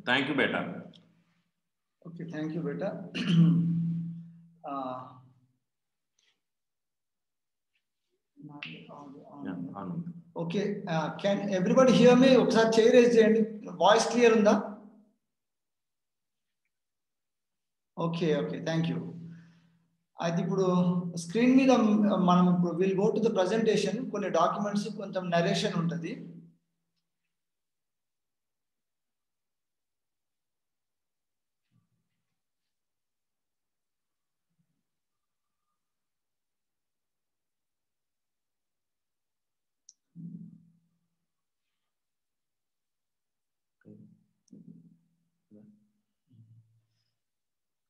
Thank you, beta. Okay, thank you, beta. Okay, can everybody hear me? ఒకసారి చేయి raise చేయండి. Voice clear ఉందా? Okay okay, thank you. అయితే ఇప్పుడు screen మీద మనం ఇప్పుడు will go to the presentation. కొన్ని డాక్యుమెంట్స్, కొంచెం నరేషన్ ఉంటుంది.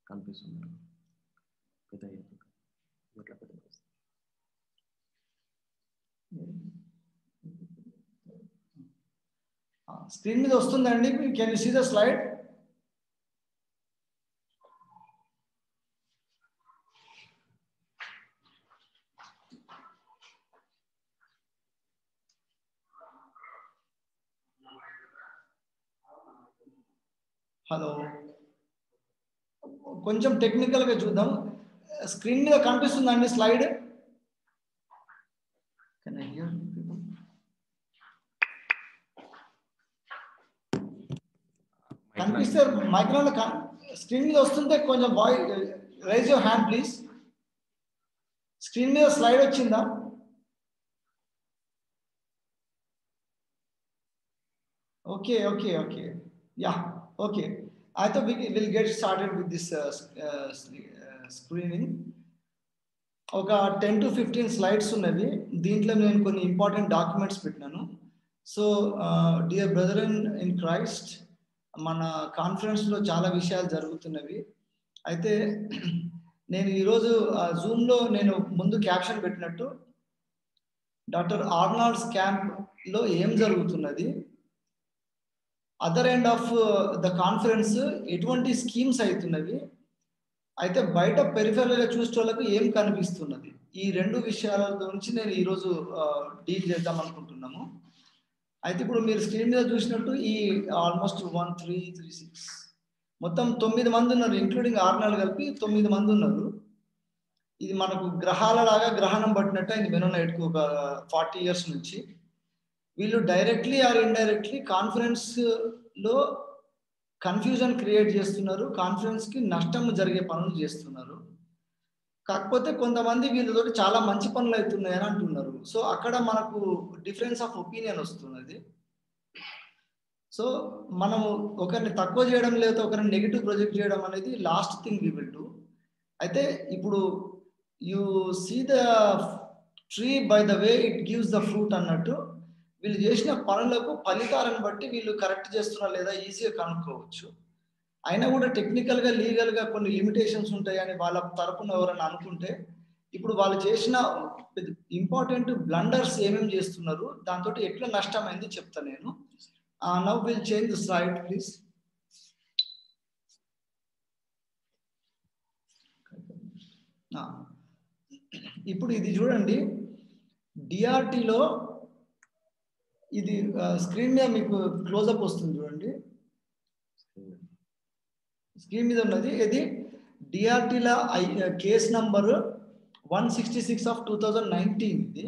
కనిపిస్తుంది. స్క్రీన్ మీద వస్తుందండి? Can you see the slide? Hello, కొంచెం టెక్నికల్గా చూద్దాం. స్క్రీన్ మీద కనిపిస్తుందండి slide? Can I hear people? కనిపిస్తే మైక్రోఫోన్ స్క్రీన్ మీద వస్తుంటే కొంచెం voice raise your hand please. Screen మీద స్లైడ్ వచ్చిందా? Okay okay okay, yeah okay. అయితే will get started with this screening. ఒక 10 to 15 స్లైడ్స్ ఉన్నవి. దీంట్లో నేను కొన్ని ఇంపార్టెంట్ డాక్యుమెంట్స్ పెట్టినాను. So dear brother in Christ, మన కాన్ఫరెన్స్లో చాలా విషయాలు జరుగుతున్నవి. అయితే నేను ఈరోజు జూమ్లో నేను ముందు క్యాప్షన్ పెట్టినట్టు డాక్టర్ ఆర్నాల్డ్స్ క్యాంప్లో ఏం జరుగుతున్నది, other end of the conference ఎటువంటి స్కీమ్స్ అవుతున్నవి, అయితే బయట పెరిఫెరల్గా చూసే వాళ్ళకు ఏం కనిపిస్తున్నది. ఈ రెండు విషయాల గురించి నేను ఈరోజు డీల్ చేద్దాం అనుకుంటున్నాము. అయితే ఇప్పుడు మీరు స్క్రీన్ మీద చూసినట్టు ఈ ఆల్మోస్ట్ 1 3 3 6 మొత్తం 9 మంది ఉన్నారు, ఇంక్లూడింగ్ ఆర్నాల్డ్ కలిపి 9 మంది ఉన్నారు. ఇది మనకు గ్రహాల లాగా గ్రహణం పట్టినట్టు అయింది మెనోనైట్కు ఒక 40 years నుంచి. వీళ్ళు డైరెక్ట్లీ ఆర్ ఇండైరెక్ట్లీ కాన్ఫరెన్స్లో కన్ఫ్యూజన్ క్రియేట్ చేస్తున్నారు, కాన్ఫరెన్స్కి నష్టం జరిగే పనులు చేస్తున్నారు. కాకపోతే కొంతమంది వీళ్ళతోటి చాలా మంచి పనులు అవుతున్నాయని అంటున్నారు. సో అక్కడ మనకు డిఫరెన్స్ ఆఫ్ ఒపీనియన్ వస్తున్నది. సో మనము ఒకరిని తక్కువ చేయడం లేదా ఒకరిని నెగిటివ్ ప్రొజెక్ట్ చేయడం అనేది last thing we will do. అయితే ఇప్పుడు you see the tree by the way it gives the fruit అన్నట్టు, వీళ్ళు చేసిన పనులకు ఫలితాలను బట్టి వీళ్ళు కరెక్ట్ చేస్తున్నా లేదా ఈజీగా కనుక్కోవచ్చు. అయినా కూడా టెక్నికల్గా లీగల్గా కొన్ని లిమిటేషన్స్ ఉంటాయని వాళ్ళ తరపున ఎవరైనా అనుకుంటే, ఇప్పుడు వాళ్ళు చేసిన ఇంపార్టెంట్ బ్లండర్స్ ఏమేమి చేస్తున్నారు, దాంతో ఎట్లా నష్టమైంది చెప్తాను నేను. Now will change the slide please. ఇప్పుడు ఇది చూడండి, డిఆర్టీలో ఇది స్క్రీన్ మీద మీకు క్లోజప్ వస్తుంది చూడండి. స్క్రీన్ మీద ఉన్నది ఇది డిఆర్టీల కేస్ నంబర్ 166 of 2019 ఇది.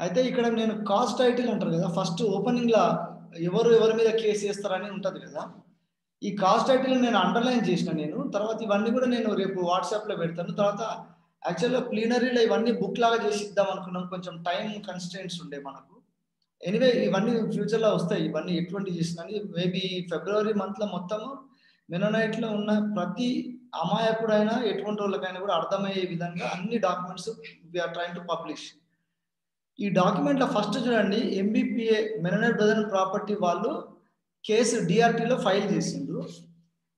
అయితే ఇక్కడ నేను కాస్ట్ టైటిల్ అంటారు కదా, ఫస్ట్ ఓపెనింగ్ లా ఎవరి మీద కేసు వేస్తారని ఉంటది కదా, ఈ కాస్ట్ టైటిల్ నేను అండర్లైన్ చేసిన నేను. తర్వాత ఇవన్నీ కూడా నేను రేపు వాట్సాప్లో పెడతాను. తర్వాత యాక్చువల్గా ప్లీనరీలో ఇవన్నీ బుక్ లాగా చేసి ఇద్దాం అనుకున్నాం, కొంచెం టైం కన్స్ట్రెయింట్స్ ఉండే మనకు. ఎనీవే ఇవన్నీ ఫ్యూచర్లో వస్తాయి, ఇవన్నీ ఎటువంటి చేసిన మేబీ February monthలో మొత్తము మెనోనైట్లో ఉన్న ప్రతి అమాయకుడైనా ఎటువంటి వాళ్ళకైనా కూడా అర్థమయ్యే విధంగా అన్ని documents we're trying to publish. ఈ డాక్యుమెంట్లో ఫస్ట్ చూడండి, ఎంబీపీఏ మెనోనైట్ బ్రదర్ ప్రాపర్టీ వాళ్ళు కేసు డిఆర్టీలో ఫైల్ చేసిండ్రు.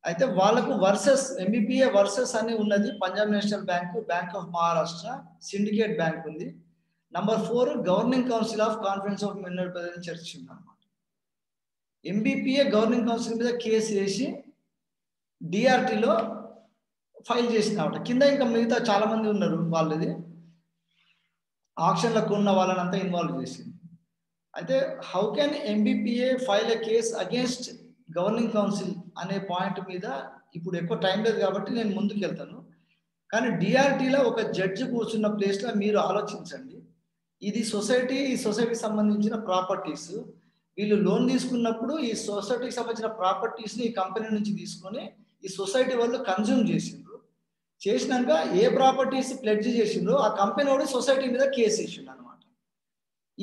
అయితే వాళ్ళకు వర్సెస్ ఎంబీపీఏ వర్సెస్ అని ఉన్నది Punjab national bank, bank of Maharashtra, syndicate bank ఉంది. Number 4 governing council of conference of Mennonite brother church ఉంది అన్నమాట. ఎంబీపీఏ గవర్నింగ్ కౌన్సిల్ మీద కేసు వేసి డిఆర్టీలో ఫైల్ చేసినమాట. కింద ఇంకా మిగతా చాలా మంది ఉన్నారు, వాళ్ళది ఆక్షన్లకు ఉన్న వాళ్ళని అంతా ఇన్వాల్వ్ చేసింది. అయితే how can MBPA file a case against governing council అనే పాయింట్ మీద ఇప్పుడు ఎక్కువ టైం లేదు కాబట్టి నేను ముందుకు వెళ్తాను. కానీ డిఆర్టీలో ఒక జడ్జి కూర్చున్న ప్లేస్లో మీరు ఆలోచించండి. ఇది సొసైటీకి సంబంధించిన ప్రాపర్టీస్. వీళ్ళు లోన్ తీసుకున్నప్పుడు ఈ సొసైటీకి సంబంధించిన ప్రాపర్టీస్ని ఈ కంపెనీ నుంచి తీసుకొని ఈ సొసైటీ వాళ్ళు కన్జ్యూమ్ చేసిండ్రు. చేసినాక ఏ ప్రాపర్టీస్ ప్లెడ్జ్ చేసిండ్రో ఆ కంపెనీ వాడు సొసైటీ మీద కేసు వేసిండు అనమాట.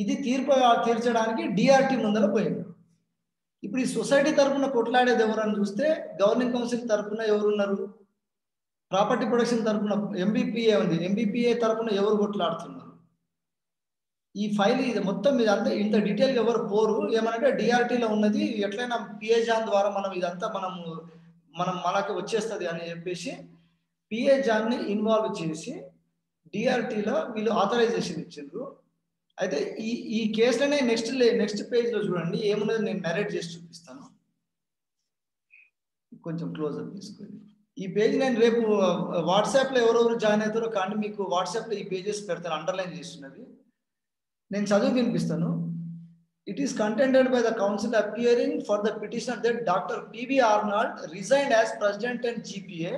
ఇది తీర్చడానికి డిఆర్టీ ముందర పోయిండు. ఇప్పుడు ఈ సొసైటీ తరఫున కొట్లాడేది ఎవరని చూస్తే గవర్నింగ్ కౌన్సిల్ తరఫున ఎవరున్నారు? ప్రాపర్టీ ప్రొడక్షన్ తరఫున ఎంబీపీఏ ఉంది. ఎంబీపీఏ తరఫున ఎవరు కొట్లాడుతున్నారు? ఈ ఫైల్ ఇది మొత్తం ఇదంతా ఇంత డీటెయిల్గా ఎవరు పోరు. ఏమనంటే డిఆర్టీలో ఉన్నది ఎట్లయినా పిఏ జాన్ ద్వారా మనం ఇదంతా మనకి వచ్చేస్తుంది అని చెప్పేసి పిఏ జాన్ని ఇన్వాల్వ్ చేసి డిఆర్టీలో వీళ్ళు ఆథరైజేషన్ ఇచ్చిండ్రు. అయితే ఈ కేసులోనే నెక్స్ట్ పేజ్లో చూడండి ఏమున్నది, నేను నరేట్ చేసి చూపిస్తాను. కొంచెం క్లోజ్అప్ తీసుకోండి. ఈ పేజ్ నేను రేపు వాట్సాప్లో ఎవరెవరు జాయిన్ అవుతారో కానీ మీకు వాట్సాప్లో ఈ పేజెస్ పెడతాను, అండర్లైన్ చేస్తున్నది. నేను చదువు వినిపిస్తాను. It is contended by the council appearing for the petitioner that Dr. P.V. Arnold resigned as president and GPA.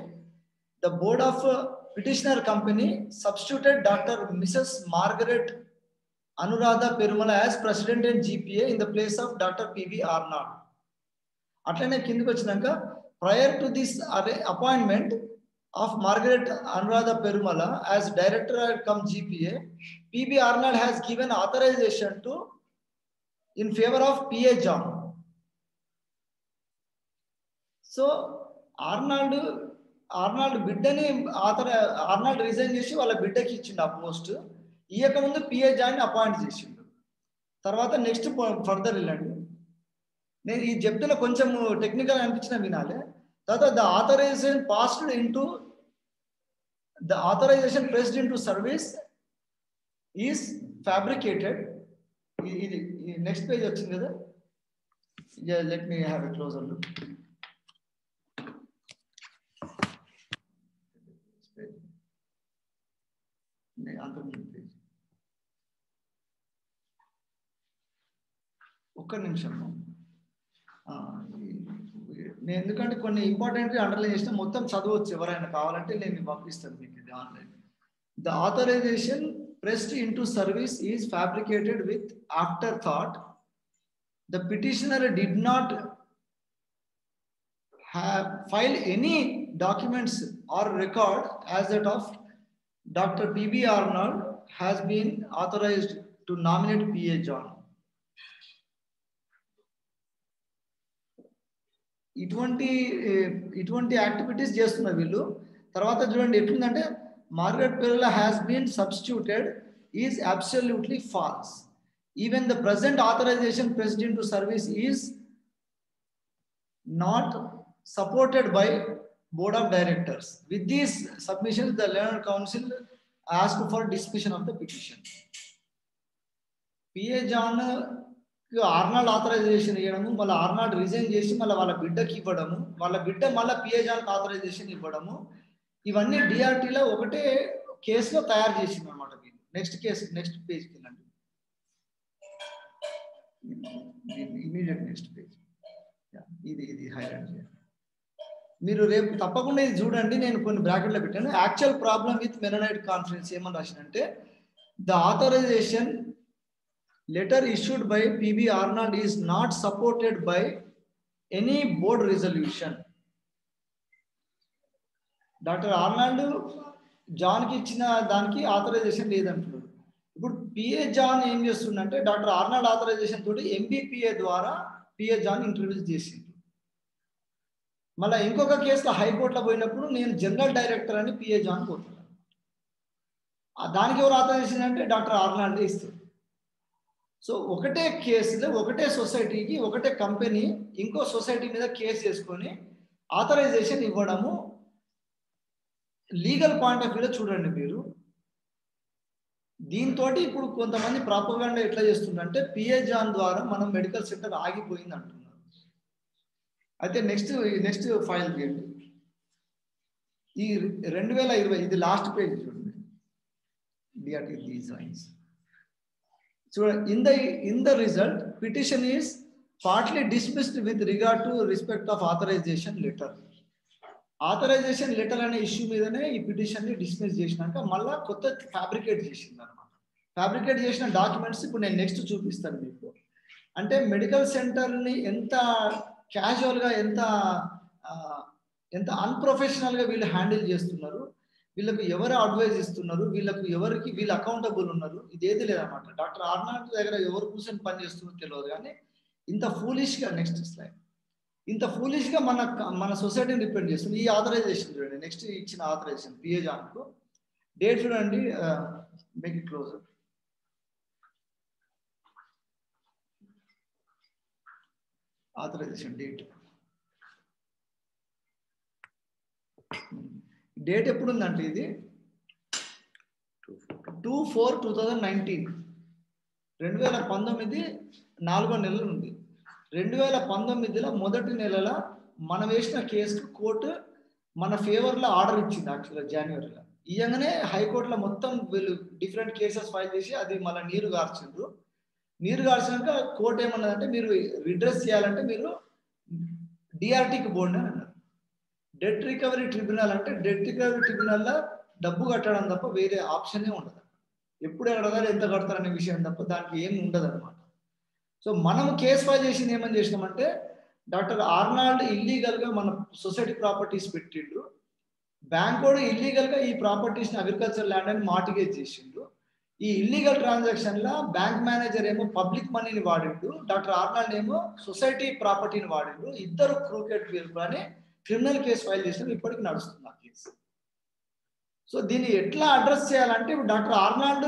The board of petitioner company substituted Dr. Mrs. Margaret Anuradha Perumala as president and GPA in the place of Dr. P.V. Arnold. అట్లనే కిందకి వచ్చినాక prior to this appointment of Margaret Anuradha Perumala as director cum GPA, P.V. Arnold has given authorization to in favor of P.A. John. So Arnold బిడ్డని Arnold resign చేసి వాళ్ళ బిడ్డకి ఇచ్చిండు ఆ post. ఇయ్యక ముందు పిఏ జాన్ అపాయింట్ చేసిండు. తర్వాత next further వెళ్ళండి. నేను ఈ చెప్తున్న కొంచెం టెక్నికల్ అనిపించిన వినాలి. తర్వాత the authorization pressed into service is fabricated. ఇది నెక్స్ట్ పేజ్ వచ్చింది కదా, let me have a closer look. ఒక్క నిమిషం, నేను ఎందుకంటే కొన్ని ఇంపార్టెంట్ అండర్లైన్ చేసిన మొత్తం చదవచ్చు, ఎవరైనా కావాలంటే నేను పంపిస్తాను మీకు ఇది online. The authorization pressed into service is fabricated with afterthought. The petitioner did not have filed any documents or record as that of Dr. P.V. Arnold has been authorized to nominate P.A. John. ఇటువంటి activities చేస్తున్నారు వీళ్ళు. తర్వాత చూడండి ఎట్లుందంటే Margaret Perumala has been substituted is absolutely false. Even the present authorization pressed into service is not supported by board of directors. With these submissions, the learned council asked for discussion of the petition. P.A. John Arnold authorization ఇవ్వడము, మళ్ళీ Arnold resign చేసి మళ్ళీ వాళ్ళ బిడ్డకి ఇవ్వడము, వాళ్ళ బిడ్డ మళ్ళీ పిఏ జాన్కి ఆథరైజేషన్ ఇవ్వడము, ఇవన్నీ డిఆర్టీలో ఒకటే కేసులో తయారు చేసింది అనమాట. నెక్స్ట్ పేజ్కి వెళ్ళండి. Immediate next page. ఇది హైలైట్ చేయండి. మీరు రేపు తప్పకుండా ఇది చూడండి. నేను కొన్ని బ్రాకెట్లో పెట్టాను. Actual problem with Mennonite conference ఏమని రాసిందంటే the authorization letter issued by P.V. Arnold is not supported by any board resolution. Doctor Arnold జాన్కి ఇచ్చిన దానికి ఆథరైజేషన్ లేదంటున్నాడు. ఇప్పుడు పిఏ జాన్ ఏం చేస్తుందంటే డాక్టర్ ఆర్నాల్డ్ ఆథరైజేషన్ తోటి ఎంబీపీఏ ద్వారా పిఏ జాన్ ఇంట్రడ్యూస్ చేసిండు. మళ్ళీ ఇంకొక కేసులో హైకోర్టులో పోయినప్పుడు నేను జనరల్ డైరెక్టర్ అని పిఏ జాన్ కోరుతున్నాను. దానికి ఎవరు ఆథరైజేషన్ అంటే డాక్టర్ ఆర్నాల్డ్ ఇస్తారు. సో ఒకటే కేసులో ఒకటే సొసైటీకి ఒకటే కంపెనీ ఇంకో సొసైటీ మీద కేసు చేసుకొని ఆథరైజేషన్ ఇవ్వడము లీగల్ పాయింట్ ఆఫ్ వ్యూలో చూడండి మీరు. దీంతో ఇప్పుడు కొంతమంది ప్రాపగాండా ఎట్లా చేస్తుందంటే పిఏ జాన్ ద్వారా మనం మెడికల్ సెంటర్ ఆగిపోయింది అంటున్నారు. అయితే నెక్స్ట్ ఫైల్ చేయండి. ఈ 2020 ఇది లాస్ట్ పేజ్ చూడండి. చూడండి, in the result petition is partly dismissed with regard to respect of authorization letter. Authorization letter అనే ఇష్యూ మీదనే ఈ పిటిషన్ని డిస్మిస్ చేసినాక మళ్ళీ కొత్త ఫ్యాబ్రికేట్ చేసింది అనమాట. ఫ్యాబ్రికేట్ చేసిన డాక్యుమెంట్స్ ఇప్పుడు నేను నెక్స్ట్ చూపిస్తాను మీకు. అంటే మెడికల్ సెంటర్ని ఎంత క్యాజువల్గా ఎంత అన్ప్రొఫెషనల్గా వీళ్ళు హ్యాండిల్ చేస్తున్నారు, వీళ్ళకు ఎవరు అడ్వైజ్ ఇస్తున్నారు, వీళ్ళు అకౌంటబుల్ ఉన్నారు, ఇదేది లేదన్నమాట. డాక్టర్ ఆర్నాల్డ్ దగ్గర ఎవరు కూర్చొని పని చేస్తున్నారో తెలియదు, కానీ ఇంత ఫూలిష్గా, నెక్స్ట్ స్లైడ్, ఇంత ఫూలిష్గా మన సొసైటీని డిపెండ్ చేస్తుంది. ఈ ఆథరైజేషన్ చూడండి, నెక్స్ట్ ఇచ్చిన ఆథరైజేషన్ పిఏ జాన్కు డేట్ చూడండి, make it closer. Authorization date ఎప్పుడు ఉందంటే ఇది 2/4/2019, 2019 4వ నెల ఉంది. 2019లో మొదటి నెలల మనం వేసిన కేసుకు కోర్టు మన ఫేవర్లో ఆర్డర్ ఇచ్చింది. యాక్చువల్గా జనవరిలో ఇవ్వగానే హైకోర్టులో మొత్తం వీళ్ళు డిఫరెంట్ కేసెస్ ఫైల్ చేసి అది మళ్ళీ నీరు గార్చిండ్రు. నీరు గార్చినాక కోర్టు ఏమన్నదంటే మీరు రిడ్రెస్ చేయాలంటే మీరు డిఆర్టీకి బోర్డు అని అన్నారు. డెట్ రికవరీ ట్రిబ్యునల్ అంటే డెట్ రికవరీ ట్రిబ్యునల్లో డబ్బు కట్టడం తప్ప వేరే ఆప్షనే ఉండదు. ఎప్పుడు కడతారు, ఎంత కడతారు అనే విషయం తప్ప దానికి ఏమి ఉండదు అనమాట. సో మనం కేసు ఫైల్ చేసింది ఏమని చేసినామంటే, డాక్టర్ ఆర్నాల్డ్ ఇల్లీగల్గా మన సొసైటీ ప్రాపర్టీస్ పెట్టిండు, బ్యాంక్ కూడా ఇల్లీగల్గా ఈ ప్రాపర్టీస్ని అగ్రికల్చర్ ల్యాండ్ అని మార్టిగేజ్ చేసిండు. ఈ ఇల్లీగల్ ట్రాన్సాక్షన్లో బ్యాంక్ మేనేజర్ ఏమో పబ్లిక్ మనీని వాడిండు, డాక్టర్ ఆర్నాల్డ్ ఏమో సొసైటీ ప్రాపర్టీని వాడిండు. ఇద్దరు క్రూకెట్ వీరు అని క్రిమినల్ కేసు ఫైల్ చేసినాం, ఇప్పటికి నడుస్తుంది ఆ కేసు. సో దీన్ని ఎట్లా అడ్రస్ చేయాలంటే, ఇప్పుడు డాక్టర్ ఆర్నాల్డ్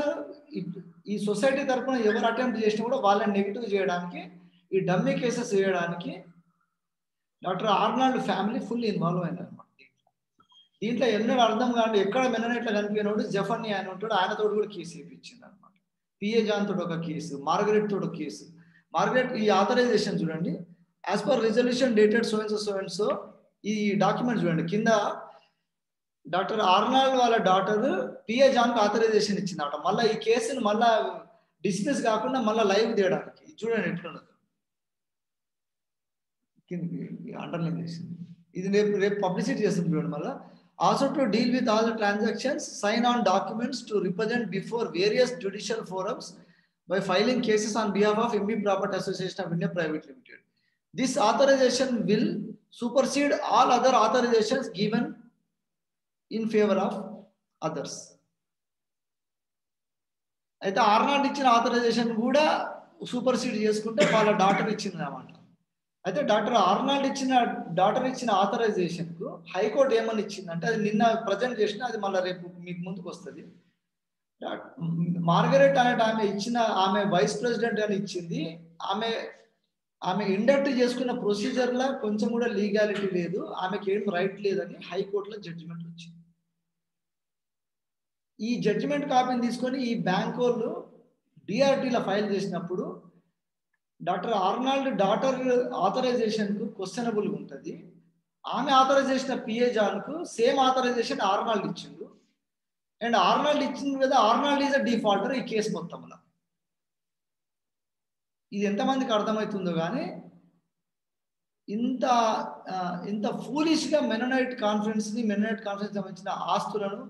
ఈ సొసైటీ తరఫున ఎవరు అటెంప్ట్ చేసినా కూడా వాళ్ళని నెగిటివ్ చేయడానికి, ఈ డమ్మీ కేసెస్ చేయడానికి doctor Arnold family full involve అయింది అనమాట. దీంట్లో ఎన్నో అర్థం కాదు, ఎక్కడ మెననైట్లా కనిపించినోడు జఫర్ని ఆయన ఉంటాడు, ఆయనతో కూడా కేసు వేయించింది అనమాట. పిఏ జాన్ తోటి ఒక కేసు, మార్గరెట్ తోటి ఒక కేసు. మార్గరెట్ ఈ ఆథరైజేషన్ చూడండి, as per resolution dated so and so, ఈ డాక్యుమెంట్ చూడండి కింద డాక్టర్ ఆర్నాల్డ్ వాళ్ళ డాటర్ పిఏ జాన్కి ఆథరైజేషన్ ఇచ్చిందట. మళ్ళీ ఈ కేసును మళ్ళా డిస్మిస్ కాకుండా మళ్ళీ లైవ్ తీయడానికి చూడండి ఎట్లున్నది, అండర్లైన్ చేసింది. ఇది రేపు పబ్లిసిటీ చేస్తుంది చూడండి. మళ్ళీ also to deal with all the transactions, sign on documents to represent before various judicial forums by filing cases on behalf of MB property association of India private limited. This authorization will supersede all other authorizations given in favour of others. అయితే Arnold ఇచ్చిన authorization కూడా supersede చేసుకుంటే వాళ్ళ daughter ఇచ్చింది అన్నమాట. అయితే doctor Arnold daughter ఇచ్చిన ఆథరైజేషన్కు high court ఏమని ఇచ్చిందంటే, అది నిన్న ప్రజెంట్ చేసిన, అది మళ్ళీ రేపు మీకు ముందుకు వస్తుంది. మార్గరెట్ అనే ఆమె వైస్ ప్రెసిడెంట్ అని ఇచ్చింది. ఆమె ఇండక్ట్ చేసుకున్న ప్రొసీజర్లో కొంచెం కూడా లీగాలిటీ లేదు, ఆమెకి ఏం రైట్ లేదని హైకోర్టులో జడ్జిమెంట్ వచ్చింది. ఈ జడ్జిమెంట్ కాపీని తీసుకొని ఈ బ్యాంక్ వాళ్ళు డిఆర్టీలో ఫైల్ చేసినప్పుడు డాక్టర్ ఆర్నాల్డ్ డాటర్ ఆథరైజేషన్కు క్వశ్చనబుల్గా ఉంటుంది. ఆమె ఆథరైజేషన్ పిఏ జాన్కు సేమ్ ఆథరైజేషన్ ఆర్నాల్డ్ ఇచ్చిండు. అండ్ ఆర్నాల్డ్ ఇచ్చింది కదా, ఆర్నాల్డ్ ఈజ్ అ డిఫాల్టర్ ఈ కేసు మొత్తంలో. ఇది ఎంతమందికి అర్థమవుతుందో కానీ ఇంత ఫూలిష్గా మెననైట్ కాన్ఫరెన్స్ సంబంధించిన ఆస్తులను,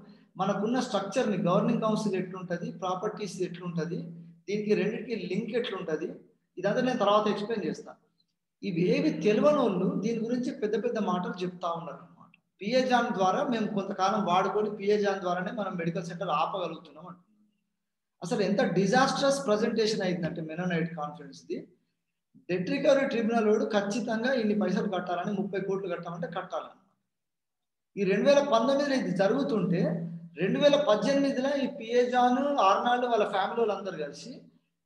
మనకున్న స్ట్రక్చర్ని, గవర్నింగ్ కౌన్సిల్ ఎట్లుంటుంది, ప్రాపర్టీస్ ఎట్లుంటుంది, దీనికి రెండింటికి లింక్ ఎట్లుంటుంది, ఇదంతా నేను తర్వాత ఎక్స్ప్లెయిన్ చేస్తాను. ఇవేవి తెలియని వాళ్ళు దీని గురించి పెద్ద పెద్ద మాటలు చెప్తా ఉన్నారు అనమాట. పిఏ జాన్ ద్వారా మేము కొంతకాలం వాడుకొని పిఏ జాన్ ద్వారానే మనం మెడికల్ సెంటర్ ఆపగలుగుతున్నాం అంటున్నాం. అసలు ఎంత డిజాస్ట్రస్ ప్రజెంటేషన్ అయిందంటే మెననైట్ కాన్ఫరెన్స్ది. డెట్ రికవరీ ట్రిబ్యునల్ వాడు ఖచ్చితంగా ఇన్ని పైసలు కట్టాలని, 30 కోట్లు కట్టాలంటే కట్టాలన్నమాట. ఈ 2019లో ఇది జరుగుతుంటే 2018లో ఈ పిఏ జాన్, ఆర్నాల్డ్ వాళ్ళ ఫ్యామిలీ వాళ్ళందరూ కలిసి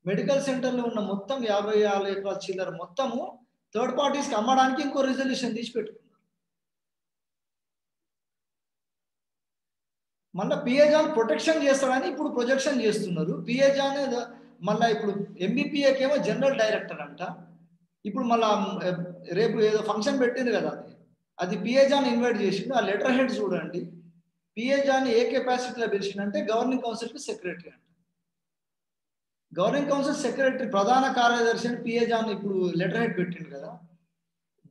మెడికల్ సెంటర్లో ఉన్న మొత్తం 54 ఎకరాల చిల్లర మొత్తము థర్డ్ పార్టీస్కి అమ్మడానికి ఇంకో రిజల్యూషన్ తీసి పెట్టుకున్నారు. మళ్ళీ పిఏ జాన్ ప్రొటెక్షన్ చేస్తాడని ఇప్పుడు ప్రొజెక్షన్ చేస్తున్నారు. పిఏ జాన్ మళ్ళీ ఇప్పుడు ఎంబీపీఏకేమో జనరల్ డైరెక్టర్ అంట. ఇప్పుడు మళ్ళీ రేపు ఏదో ఫంక్షన్ పెట్టింది కదా, అది పిఏ జాన్ ఇన్వైట్ చేసిండు. ఆ లెటర్ హెడ్ చూడండి, పిఏ జాన్ ఏ కెపాసిటీలో పిలిచిందంటే గవర్నింగ్ కౌన్సిల్కి సెక్రటరీ అంట. గవర్నింగ్ కౌన్సిల్ సెక్రటరీ ప్రధాన కార్యదర్శి అని పిఏ జాన్ ఇప్పుడు లెటర్ హెడ్ పెట్టిండు కదా.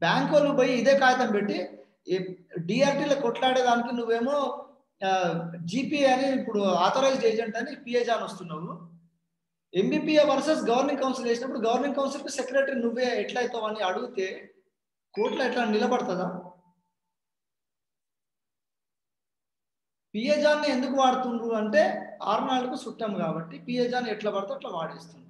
బ్యాంక్ వాళ్ళు పోయి ఇదే కాగితం పెట్టి డిఆర్టీలో కొట్లాడేదానికి నువ్వేమో జీపీఏ అని ఇప్పుడు ఆథరైజ్డ్ ఏజెంట్ అని పిఏ జాన్ వస్తున్నావు. ఎంబీపీఏ వర్సెస్ గవర్నింగ్ కౌన్సిల్ వేసినప్పుడు గవర్నింగ్ కౌన్సిల్కి సెక్రటరీ నువ్వే ఎట్లా అవుతావు అని అడిగితే కోర్టులో ఎట్లా నిలబడుతుందా? పిఏ జాన్ని ఎందుకు వాడుతుండ్రు అంటే ఆర్నాల్డ్కు చుట్టం కాబట్టి పిఏ జాన్ ఎట్లా పడితే అట్లా వాడేస్తుండ్రు.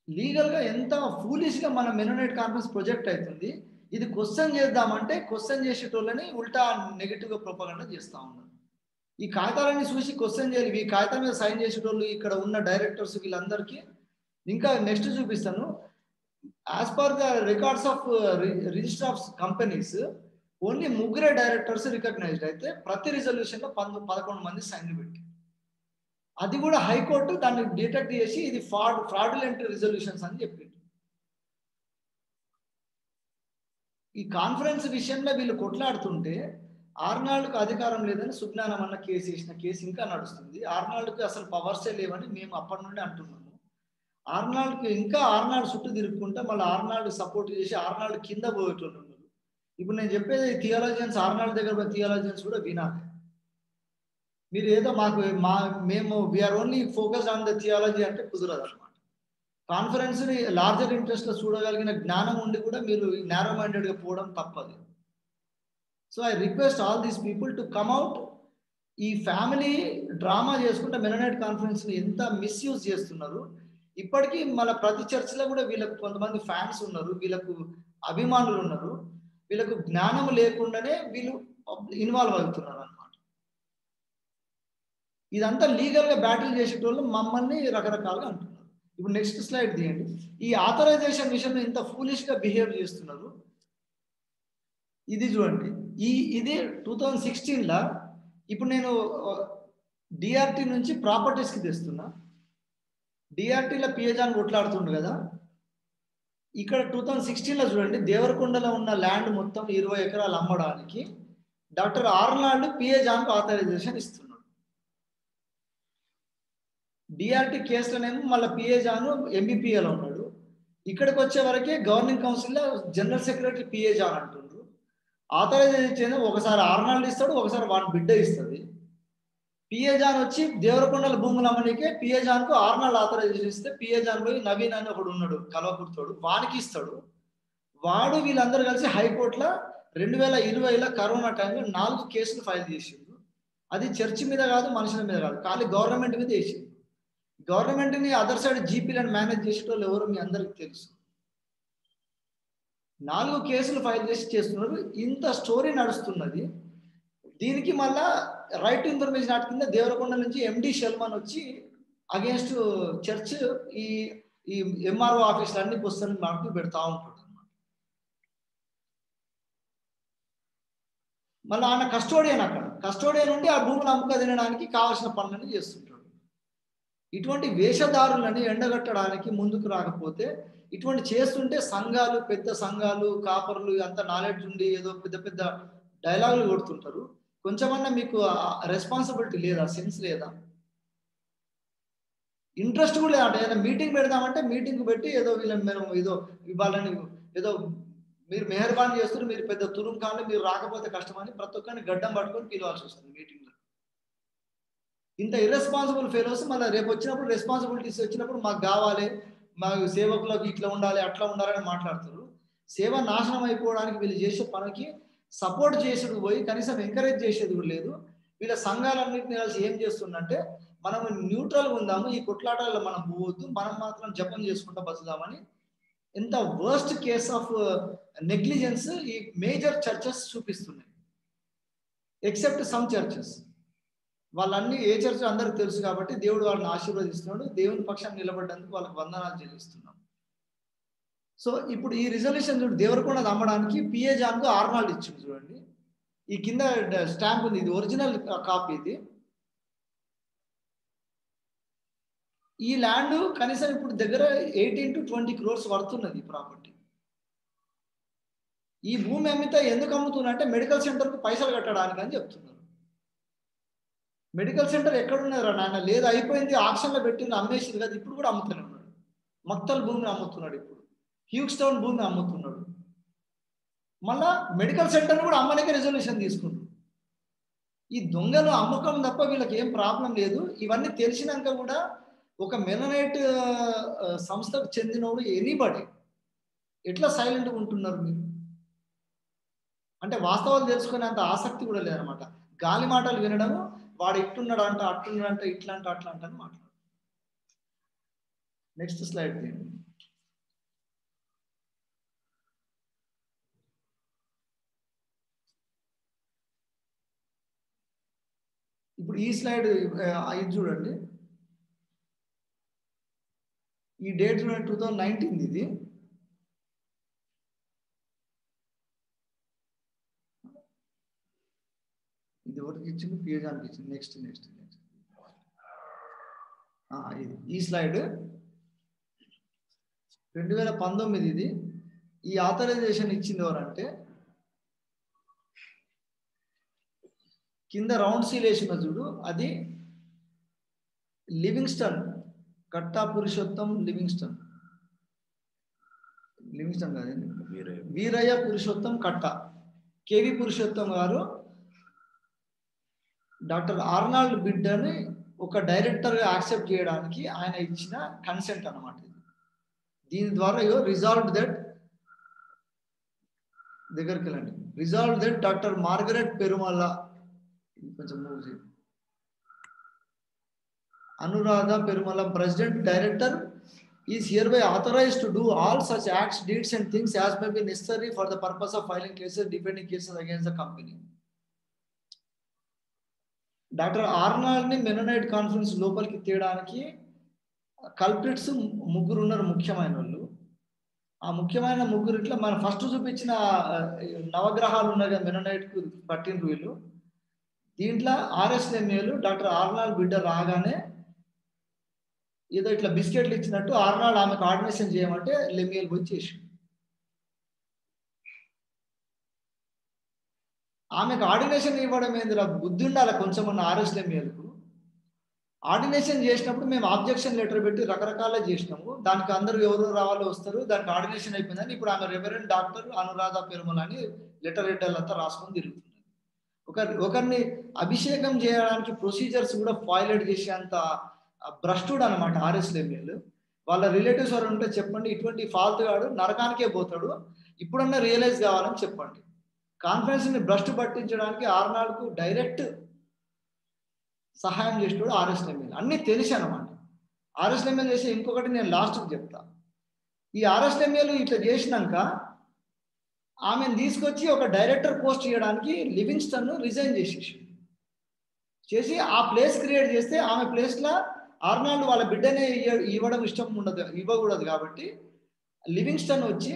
లీగల్గా ఎంత ఫూలిష్గా మన మెనోనైట్ కాన్ఫరెన్స్ ప్రొజెక్ట్ అవుతుంది. ఇది క్వశ్చన్ చేద్దామంటే క్వశ్చన్ చేసేటోళ్ళని ఉల్టా నెగిటివ్గా ప్రొపగండా చేస్తూ ఉన్నారు. ఈ కాగితాలన్నీ చూసి క్వశ్చన్ చేయాలి. ఈ కాగితం మీద సైన్ చేసేటోళ్ళు ఇక్కడ ఉన్న డైరెక్టర్స్ వీళ్ళందరికీ ఇంకా నెక్స్ట్ చూపిస్తాను. As per the records of register of companies only 3 directors recognized అయితే ప్రతి రిజల్యూషన్లో 11 మంది సైన్ పెట్టి, అది కూడా హైకోర్టు దాన్ని డిటెక్ట్ చేసి ఇది ఫ్రాడులెంట్ రిజల్యూషన్స్ అని చెప్పింది. ఈ కాన్ఫరెన్స్ విషయంలో వీళ్ళు కొట్లాడుతుంటే ఆర్నాల్డ్కు అధికారం లేదని సుజ్ఞానం అన్న కేసు వేసిన కేసు ఇంకా నడుస్తుంది. ఆర్నాల్డ్కి అసలు పవర్సే లేవని మేము అప్పటి నుండి అంటున్నాము. ఆర్నాల్డ్కి ఇంకా ఆర్నాల్డ్ చుట్టూ తిరుగుకుంటే మళ్ళీ ఆర్నాల్డ్ సపోర్ట్ చేసి ఆర్నాల్డ్ కింద పోయేటోళ్ళు ఉన్నారు. ఇప్పుడు నేను చెప్పేది థియాలజియన్స్ ఆర్నాల్డ్ దగ్గర పోయిన థియాలజియన్స్ కూడా వినాలి. మీరు ఏదో మేము we are only focused on the theology అంటే కుదరదు అనమాట. కాన్ఫరెన్స్ని లార్జర్ ఇంట్రెస్ట్లో చూడగలిగిన జ్ఞానం ఉండి కూడా మీరు నారో మైండెడ్గా పోవడం తప్పదు. So I request all these people to come out. ఈ ఫ్యామిలీ డ్రామా చేసుకుంటే మెనోనైట్ కాన్ఫరెన్స్ని ఎంత మిస్యూజ్ చేస్తున్నారు. ఇప్పటికీ మన ప్రతి చర్చిలో కూడా వీళ్ళకు కొంతమంది ఫ్యాన్స్ ఉన్నారు, వీళ్ళకు అభిమానులు ఉన్నారు. వీళ్ళకు జ్ఞానం లేకుండానే వీళ్ళు ఇన్వాల్వ్ అవుతున్నారు అనమాట. ఇదంతా లీగల్గా బ్యాటిల్ చేసేటోళ్ళు మమ్మల్ని రకరకాలుగా అంటున్నారు. ఇప్పుడు నెక్స్ట్ స్లైడ్ తీయండి. ఈ ఆథరైజేషన్ విషయంలో ఇంత ఫూలిష్గా బిహేవ్ చేస్తున్నారు. ఇది చూడండి. ఇది 2016లో ఇప్పుడు నేను డిఆర్టీ నుంచి ప్రాపర్టీస్కి తెస్తున్నా. డిఆర్టీలో పిఏ జాన్ కొట్లాడుతుండు కదా. ఇక్కడ 2016లో చూడండి, దేవరకొండలో ఉన్న ల్యాండ్ మొత్తం 20 ఎకరాలు అమ్మడానికి డాక్టర్ ఆర్నాల్డ్ పిఏ జాన్కు ఆథరైజేషన్ ఇస్తున్నాడు. డిఆర్టీ కేసులోనేమో మళ్ళీ పిఏ జాన్ ఎంబీపీఏలో ఉన్నాడు. ఇక్కడికి వచ్చే వరకే గవర్నింగ్ కౌన్సిల్లో జనరల్ సెక్రటరీ పిఏ జాన్ అంటున్నారు. ఆథరైజేషన్ ఇచ్చేది ఒకసారి ఆర్నాల్డ్ ఇస్తాడు, ఒకసారి వాడి బిడ్డ ఇస్తుంది. పిఏ జాన్ వచ్చి దేవరకొండల భూములు అమ్మనికే పిఏ జాన్కు ఆర్నాల్డ్ ఆథరైజేషన్ ఇస్తే పిఏ జాన్ పోయి నవీన్ అని ఒకడు ఉన్నాడు కల్వకుర్తోడు, వానికి ఇస్తాడు. వాడు వీళ్ళందరూ కలిసి హైకోర్టులో 2020లో కరోనా టైంలో 4 కేసులు ఫైల్ చేసిండు. అది చర్చి మీద కాదు, మనుషుల మీద కాదు, ఖాళీ గవర్నమెంట్ మీద వేసిండు. గవర్నమెంట్ని అదర్ సైడ్ జీపీలను మేనేజ్ చేసేటోళ్ళు ఎవరో మీ అందరికి తెలుసు. 4 కేసులు ఫైల్ చేసి చేస్తున్నారు. ఇంత స్టోరీ నడుస్తున్నది. దీనికి మళ్ళా రైట్ టు ఇన్ఫర్మేషన్ యాక్ట్ కింద దేవరకొండ నుంచి ఎండి షెల్మన్ వచ్చి అగేన్స్ట్ చర్చ్ ఈ ఎంఆర్ఓ ఆఫీసులు అన్ని పుస్తకాలు మాకు పెడతా ఉంటాడు అనమాట. మళ్ళీ ఆయన కస్టోడియన్, అక్కడ కస్టోడియన్ ఉండి ఆ భూములు అమ్ముక తినడానికి కావాల్సిన పనులన్నీ చేస్తుంటాడు. ఇటువంటి వేషధారులని ఎండగట్టడానికి ముందుకు రాకపోతే ఇటువంటి చేస్తుంటే సంఘాలు, పెద్ద సంఘాలు, కాపర్లు అంత నాలెడ్జ్ ఉండి ఏదో పెద్ద పెద్ద డైలాగులు కొడుతుంటారు. కొంచెమన్నా మీకు రెస్పాన్సిబిలిటీ లేదా, సెన్స్ లేదా, ఇంట్రెస్ట్ కూడా లేదా? ఏదైనా మీటింగ్ పెడదామంటే మీటింగ్ పెట్టి ఏదో వీళ్ళని మేము ఏదో ఇవ్వాలని ఏదో మీరు మెహర్బాన్ చేస్తున్నారు, మీరు పెద్ద తురుం కానీ మీరు రాకపోతే కష్టమని ప్రతి ఒక్కరిని గడ్డం పట్టుకొని పిలవాల్సి వస్తుంది మీటింగ్లో. ఇంత ఇర్రెస్పాన్సిబుల్ ఫెలోస్ మళ్ళీ రేపు వచ్చినప్పుడు రెస్పాన్సిబిలిటీస్ వచ్చినప్పుడు మాకు కావాలి, మా సేవకులకు ఇట్లా ఉండాలి అట్లా ఉండాలని మాట్లాడుతారు. సేవ నాశనం అయిపోవడానికి వీళ్ళు చేసే పనికి సపోర్ట్ చేసేది పోయి కనీసం ఎంకరేజ్ చేసేది కూడా లేదు. వీళ్ళ సంఘాలన్నింటినీ కలిసి ఏం చేస్తుందంటే మనం న్యూట్రల్గా ఉందాము, ఈ కొట్లాటల్లో మనం పోవద్దు, మనం మాత్రం జపం చేసుకుంటూ బతుకుదామని ఎంత వర్స్ట్ కేస్ ఆఫ్ నెగ్లిజెన్స్ ఈ మేజర్ చర్చెస్ చూపిస్తున్నాయి. ఎక్సెప్ట్ సమ్ చర్చెస్, వాళ్ళన్నీ ఏ చర్చ్ అందరికి తెలుసు కాబట్టి దేవుడు వాళ్ళని ఆశీర్వదిస్తున్నాడు. దేవుని పక్షాన్ని నిలబడ్డందుకు వాళ్ళకి వందనాలు చెల్లిస్తున్నాం. సో ఇప్పుడు ఈ రిజల్యూషన్ చూడు, దేవరకొండ అమ్మడానికి పిఏ జాన్కు ఆర్నాల్డ్ ఇచ్చింది చూడండి. ఈ కింద స్టాంప్ ఉంది, ఇది ఒరిజినల్ కాపీ. ఇది ఈ ల్యాండ్ కనీసం ఇప్పుడు దగ్గర 18 to 20 crores వర్తున్నది ఈ ప్రాపర్టీ. ఈ భూమి అమ్మితే ఎందుకు అమ్ముతున్నా అంటే మెడికల్ సెంటర్కు పైసలు కట్టడానికి అని చెప్తున్నారు. మెడికల్ సెంటర్ ఎక్కడున్నారా నాయన? లేదు, అయిపోయింది, ఆక్షన్లో పెట్టింది, అమ్మేసింది కదా, ఇప్పుడు కూడా అమ్ముతూనే ఉన్నాడు. మక్తల్ భూమిని అమ్ముతున్నాడు, ఇప్పుడు హ్యూస్టౌన్ భూమిని అమ్ముతున్నాడు. మళ్ళా మెడికల్ సెంటర్ కూడా అమ్మడానికి రెజల్యూషన్ తీసుకుంటారు. ఈ దొంగలు అమ్మకం తప్ప వీళ్ళకి ఏం ప్రాబ్లం లేదు. ఇవన్నీ తెలిసినాక కూడా ఒక మెలనైట్ సంస్థకు చెందినోడు ఎనీబడి ఎట్లా సైలెంట్గా ఉంటున్నారు మీరు? అంటే వాస్తవాలు తెలుసుకునేంత ఆసక్తి కూడా లేదనమాట. గాలి మాటలు వినడము, వాడు ఇట్టున్నాడు అంట, అట్టున్నాడు అంట, ఇట్లా అంట, అట్లా అంట అని మాట్లాడు. నెక్స్ట్ స్లైడ్ తీయండి. ఇప్పుడు ఈ స్లైడ్ ఇది చూడండి, ఈ డేట్ చూడండి, 2019 ఇది. ఇది ఒకటికి ఇచ్చింది, పేజ్ అనిపించింది. నెక్స్ట్ నెక్స్ట్ నెక్స్ట్ ఇది ఈ స్లైడ్ 2019 ఇది. ఈ ఆథరైజేషన్ ఇచ్చింది ఎవరంటే, కింద రౌండ్ సీల్ వేసిన చూడు, అది లివింగ్స్టన్, కట్టా పురుషోత్తం లివింగ్స్టన్ కాదు, వీరయ్య పురుషోత్తం కట్ట. కేవి పురుషోత్తం గారు డాక్టర్ ఆర్నాల్డ్ బిడ్ అని ఒక డైరెక్టర్గా యాక్సెప్ట్ చేయడానికి ఆయన ఇచ్చిన కన్సెంట్ అన్నమాట. దీని ద్వారా రిజాల్వ్ దట్, దగ్గరికి వెళ్ళండి, resolve that doctor Margaret Perumala, కొంచెం మూవ్ చేయండి, Anuradha Perumala, president director, is hereby authorized to do all such acts, deeds and things as may be necessary for the purpose of filing cases, defending cases against the company. Doctor Arnold ని Mennonite conference లోపలికి తీయడానికి culprits ముగ్గురు ఉన్నారు, ముఖ్యమైన వాళ్ళు. ఆ ముఖ్యమైన ముగ్గురు ఇట్లా మనం ఫస్ట్ చూపించిన నవగ్రహాలు ఉన్నాయి కదా మెననైట్ కు పట్టిన వీళ్ళు. దీంట్లో ఆర్ఎస్ లెమ్యూయల్ డాక్టర్ ఆర్నాల్డ్ బిడ్డ రాగానే ఏదో ఇట్లా బిస్కెట్లు ఇచ్చినట్టు ఆర్నాల్డ్ ఆమెకు ఆర్డినేషన్ చేయమంటే లెమ్యూయల్ పోయి చేసి, ఆమెకు ఆర్డినేషన్ ఇవ్వడం ఏందిరా, బుద్ధి ఉండాలి కొంచెం ఉన్న ఆర్ఎస్ లెమ్యూయల్కు. ఆర్డినేషన్ చేసినప్పుడు మేము ఆబ్జెక్షన్ లెటర్ పెట్టి రకరకాల చేసినాము, దానికి అందరూ ఎవరు రావాలో వస్తారు, దానికి ఆర్డినేషన్ అయిపోయిందని ఇప్పుడు ఆమె రెవరెండ్ డాక్టర్ అనురాధ పెరుమల అని లెటర్ హెడ్డర్లంతా రాసుకొని తిరుగుతున్నారు. ఒకరిని అభిషేకం చేయడానికి ప్రొసీజర్స్ కూడా ఫాయిలేట్ చేసేంత భ్రష్టుడు అనమాట ఆర్ఎస్ లెమ్యూయల్. వాళ్ళ రిలేటివ్స్ ఎవరు ఉంటే చెప్పండి, ఇటువంటి ఫాల్త్ గాడు నరకానికే పోతాడు, ఇప్పుడన్నా రియలైజ్ కావాలని చెప్పండి. కాన్ఫరెన్స్ ని భ్రష్టు పట్టించడానికి ఆర్నాల్డ్కు డైరెక్ట్ సహాయం చేసేవాడు ఆర్ఎస్ లెమ్యూయల్. అన్ని తెలిసి అనమాట. ఆర్ఎస్ లెమ్యూయల్ చేసి ఇంకొకటి నేను లాస్ట్కి చెప్తా. ఈ ఆర్ఎస్ లెమ్యూయల్ ఇట్లా చేసినాక ఆమెను తీసుకొచ్చి ఒక డైరెక్టర్ పోస్ట్ చేయడానికి లివింగ్స్టన్ రిజైన్ చేసి ఆ ప్లేస్ క్రియేట్ చేస్తే ఆమె ప్లేస్లో ఆర్నాల్డ్ వాళ్ళ బిడ్డనే ఇవ్వడం ఇష్టం ఉండదు, ఇవ్వకూడదు. కాబట్టి లివింగ్స్టన్ వచ్చి